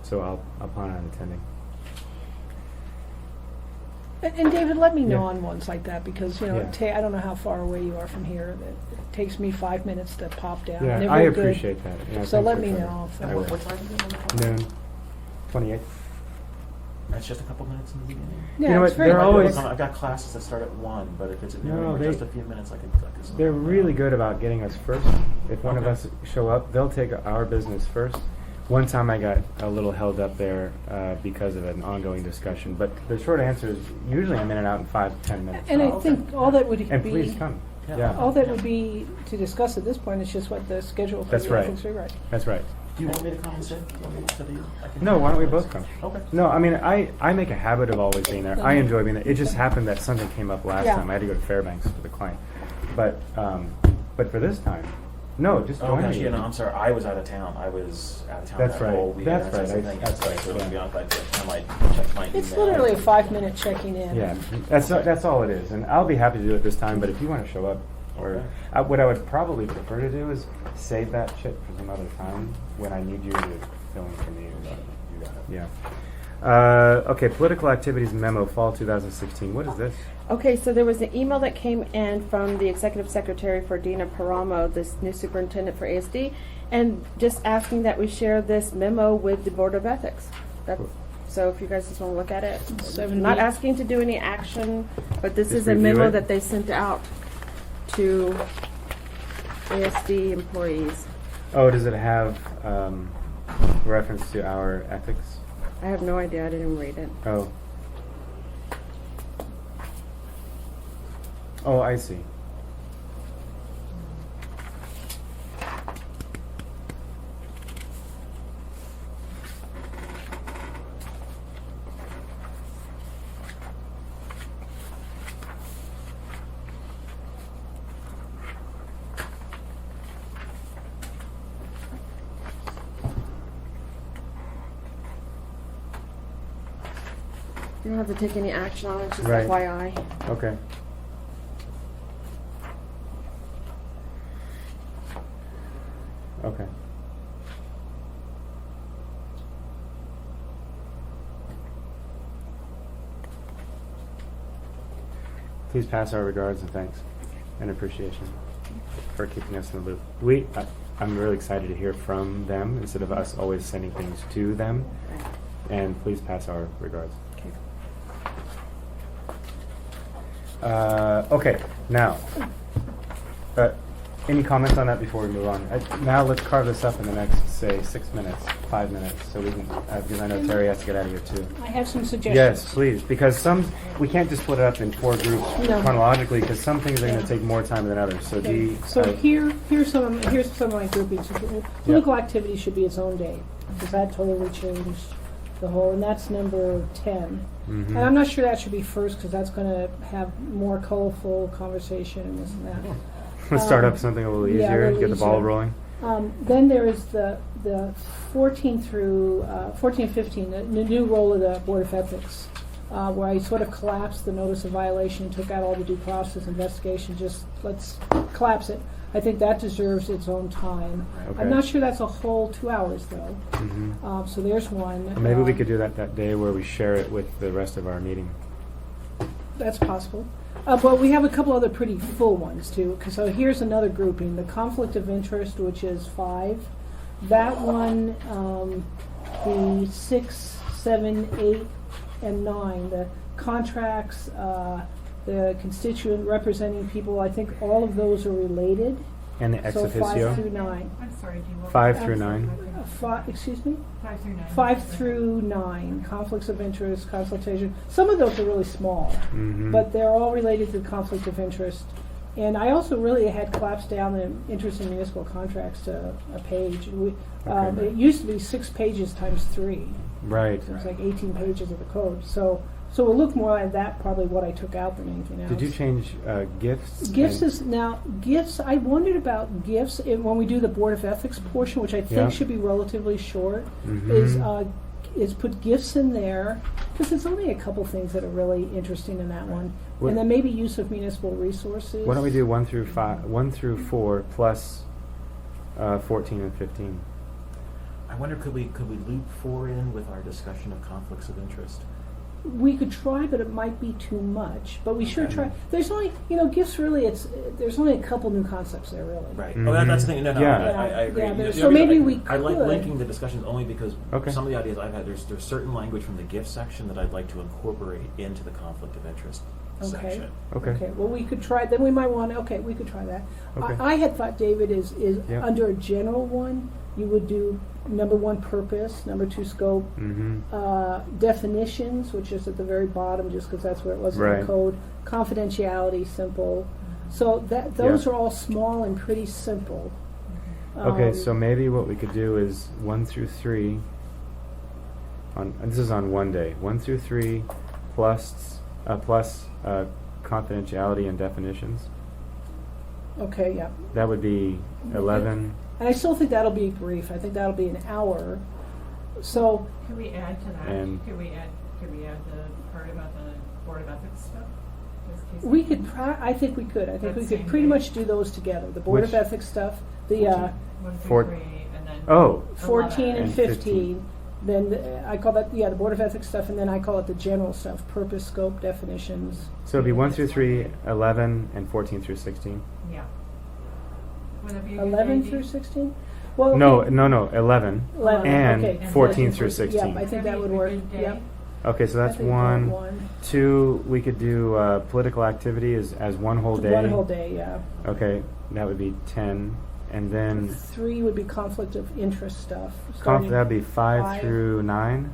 so I'll plan on attending. and David, let me know Yeah. on ones like that, because, you know, Yeah. I don't know how far away you are from here. It takes me 5 minutes to pop down. Yeah, They're I very good. appreciate that. Yeah, So thanks let for me trying. know if I that will. What time is it on the phone? Noon, 28th. That's just a couple minutes in the beginning. Yeah, You know it's what, very they're quick. always- I've got classes that start at 1, but if it's at noon No, or they- just a few minutes, I can. They're really good about getting us first. If one of Okay. us show up, they'll take our business first. One time I got a little held up there because of an ongoing discussion, but the short answer is usually I'm in and out in 5 to 10 minutes. And I Oh, okay. think all that would And be, please come. Yeah. Yeah, all that would be to discuss at this point is just what the schedule for That's the right. ethics rewrite. that's right. Do you want me to come and sit? Do you want me to sit here? I can- No, why don't we both come? Okay. No, I mean, I make a habit of always being there. I enjoy being there. It just happened that something came up last Yeah. time. I had to go to Fairbanks for the client. But for this time, no, just Oh join gosh, me. yeah, no, I'm sorry. I was out of town. I was out of town That's that right. whole weekend. That's right. the thing. That's right. So to be Yeah. honest, I might check my email. It's literally a 5-minute checking in. Yeah, that's all it is. And I'll be happy to do it this time, but if you want to show up, or Okay. what I would probably prefer to do is save that shit for some other time when I need you to fill in for me. You got it. Yeah. Okay, political activities memo, fall 2016. What is this? Okay, so there was an email that came in from the executive secretary for Dina Paramo, this new superintendent for ASD, and just asking that we share this memo with the Board of Ethics. So if you guys just want to look at it, not asking to do any action, but this Just is a review memo it? that they sent out to ASD employees. Oh, does it have reference to our ethics? I have no idea, I didn't read it. Oh. Oh, I see. You don't have to take any action on it, it's just Right. FYI. Okay. Okay. Please pass our regards and thanks and appreciation for keeping us in the loop. I'm really excited to hear from them instead of us always sending things to them. And please pass our regards. Okay, now, any comments on that before we move on? Now let's carve this up in the next, say, 6 minutes, 5 minutes, so we can, because I know Terry has to get out of here too. I have some suggestions. Yes, please, because we can't just split it up in 4 groups No. chronologically, because some things are going Yeah. to take more time than others. So, Okay. So here's some of my groupings. Political activity should be its own day, because that totally changed the whole, and that's number 10. Mhm. And I'm not sure that should be first, because that's going to have more colorful conversation and this and that. Let's start up something a little yeah, a easier, little get the ball easier. rolling. Then there is the 14 and 15, the new role of the Board of Ethics, where I sort of collapsed the notice of violation, took out all the due process investigation, just let's collapse it. I think that deserves its own time. Okay. I'm not sure that's a whole 2 hours, though. Mhm. So there's one. Or maybe we could do that day where we share it with the rest of our meeting. That's possible. But we have a couple other pretty full ones, too. So here's another grouping, the conflict of interest, which is 5. That one, the 6, 7, 8, and 9, the contracts, the constituent representing people, I think all of those are related. And the ex So 5 officio? through 9. I'm sorry, do you want? 5 through 9? Excuse me? 5 through 9. 5 through 9, conflicts of interest, consultation. Some of those are really small, Mhm. but they're all related to conflict of interest. And I also really had collapsed down the interest in municipal contracts to a page. Okay. It used to be 6 pages times 3. Right. So it's like 18 pages of the code. So we'll look more at that, probably what I took out than anything else. Did you change gifts? Gifts and- gifts, I wondered about gifts when we do the Board of Ethics portion, which I think Yeah. should be relatively short, Mhm. is put gifts in there, because there's only a couple things that are really interesting in that one. What- And then maybe use of municipal resources. Why don't we do 1 through 4 plus 14 and 15? I wonder, could we loop 4 in with our discussion of conflicts of interest? We could try, but it might be too much. But we should Okay. try. There's only, gifts really, there's only a couple new concepts there, really. Right. Mhm. Oh, that's the thing. No, Yeah. I agree. Yeah, You know, so maybe we I like could. linking the discussions only because Okay. some of the ideas I've had, there's certain language from the gift section that I'd like to incorporate into the conflict of interest Okay. section. Okay. Well, we could try, then we might want, we could try that. Okay. I had thought, David, is Yeah. under a general one, you would do number 1, purpose, number 2, scope, Mm-hmm. definitions, which is at the very bottom, just because that's where it was in Right. the code, confidentiality, simple. So those Yeah. are all small and pretty simple. Okay, so maybe what we could do is 1 through 3. And this is on one day. 1 through 3 plus confidentiality and definitions. Okay, yeah. That would be 11. And I still think that'll be brief. I think that'll be an hour. So, Could we add to that? And- Could we add the part about the Board of Ethics stuff? Just in case we could, I think we could. I think we That could same pretty day. much do those together. The Board of Which- Ethics stuff, the 1 through Four- 3, and then Oh, 14 and And 15. Then I call that, the Board of Ethics stuff, and then I call it the general stuff, purpose, scope, definitions. so it'd be 1 through 3, 11, and 14 through 16. Yeah. Would that be a good 11 idea? through 16? Well, No, okay. no, 11. 11, and okay. 14 through 16. Yeah, I think that That'd would be a work. good day. Yeah. Okay, so that's I think one. 2, we could do political activity as one whole day. One whole day, yeah. Okay, that would be 10. And then 3 would be conflict of interest stuff. starting that'd be 5 5. through 9.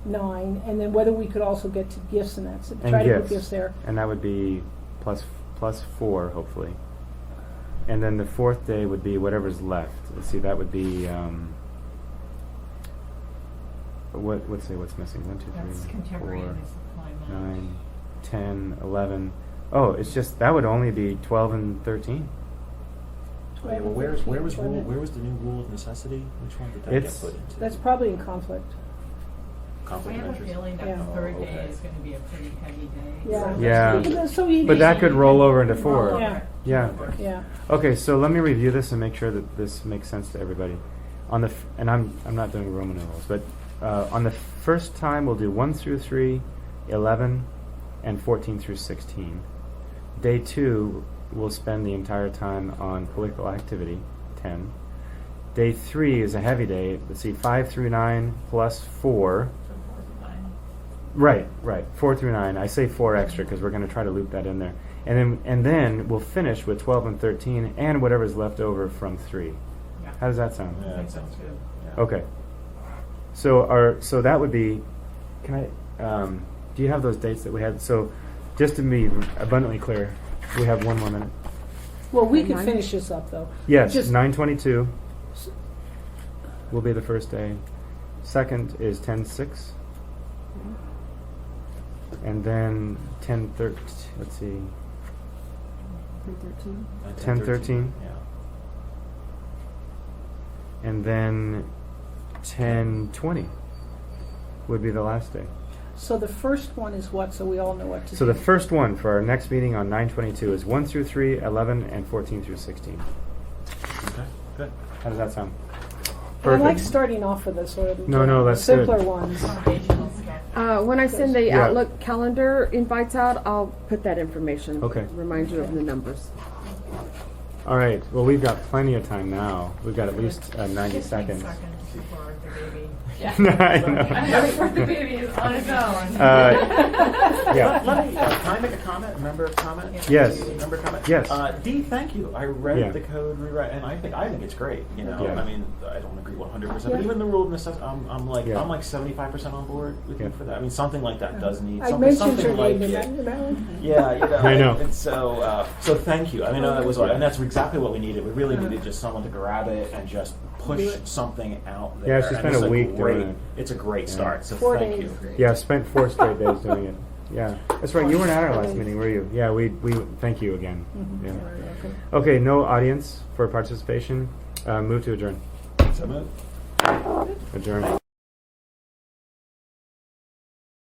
9, and then whether we could also get to gifts and that. So And try to gifts. put gifts there. And that would be plus 4, hopefully. And then the 4th day would be whatever's left. Let's see, that would be what's missing? 1, 2, 3, That's 4, contemporaneous employment. 9, 10, 11. Oh, it's just that would only be 12 and 13. Oh, yeah, well, where was the new rule of necessity? Which one did that It's- get put into? That's probably in conflict. I conflict of have a interest. feeling that Yeah. the third Oh, day okay. is going to be a pretty heavy day. Yeah. Yeah. So you But that could roll over into 4. Roll over. Yeah. Yeah. Yeah. Okay, so let me review this and make sure that this makes sense to everybody. On the and I'm not doing Roman numerals, but on the first time we'll do 1 through 3, 11, and 14 through 16. Day 2 we'll spend the entire time on political activity, 10. Day 3 is a heavy day. Let's see, 5 through 9 plus 4. So 4 to 9. Right. 4 through 9. I say 4 extra because we're going to try to loop that in there. And then we'll finish with 12 and 13 and whatever's left over from 3. Yeah. How does that sound? Yeah, I think that so sounds too. good. Yeah. Okay. So that would be. Can I? Do you have those dates that we had? So, just to be abundantly clear, we have one more minute. Well, we Okay, could 9. finish this up though. Yes, Just- 9/22 will be the first day. Second is 10/6, and then 10/13. Let's see, 13. 10/13, Yeah. and then 10/20 would be the last day. So the first one is what? So we all know what to So do. the first one for our next meeting on 9/22 is 1 through 3, 11, and 14 through 16. Okay. Good. How does that sound? And I like Perfect. starting off with the sort of No, that's simpler good. ones. Foundational stuff. When I send the Yeah. Outlook calendar invites out, I'll put that information. Okay. Remind you of the numbers. All right. Well, we've got plenty of time now. We've got at least 90 15 seconds. before the baby. I know. Before the baby is on its own. Yeah. Let me, can I make a comment? A member comment? Yes. Member comment? Yes. Dee, thank you. I read Yeah. the code rewrite, and I think it's great. You know, Yeah. I mean, I don't agree 100%, but Yeah. even the rule of necessity, I'm like Yeah. 75% on board with Yeah. you for that. I mean, something like that does need I something, mentioned your something like name in yeah. that one. Yeah, you know. I know. And so, so thank you. I mean, that was, and that's exactly what we needed. We really needed just someone to grab it and just push something out there. Yeah, she And spent it's a week great, doing it. It's a great Yeah. start. So 4 thank days. you. Yeah, I spent 4 straight days doing it. Yeah, that's right. You weren't at our last meeting, were you? Yeah, we thank you again. Yeah. Okay, no audience for participation. Move to adjourn. So move. Adjourn.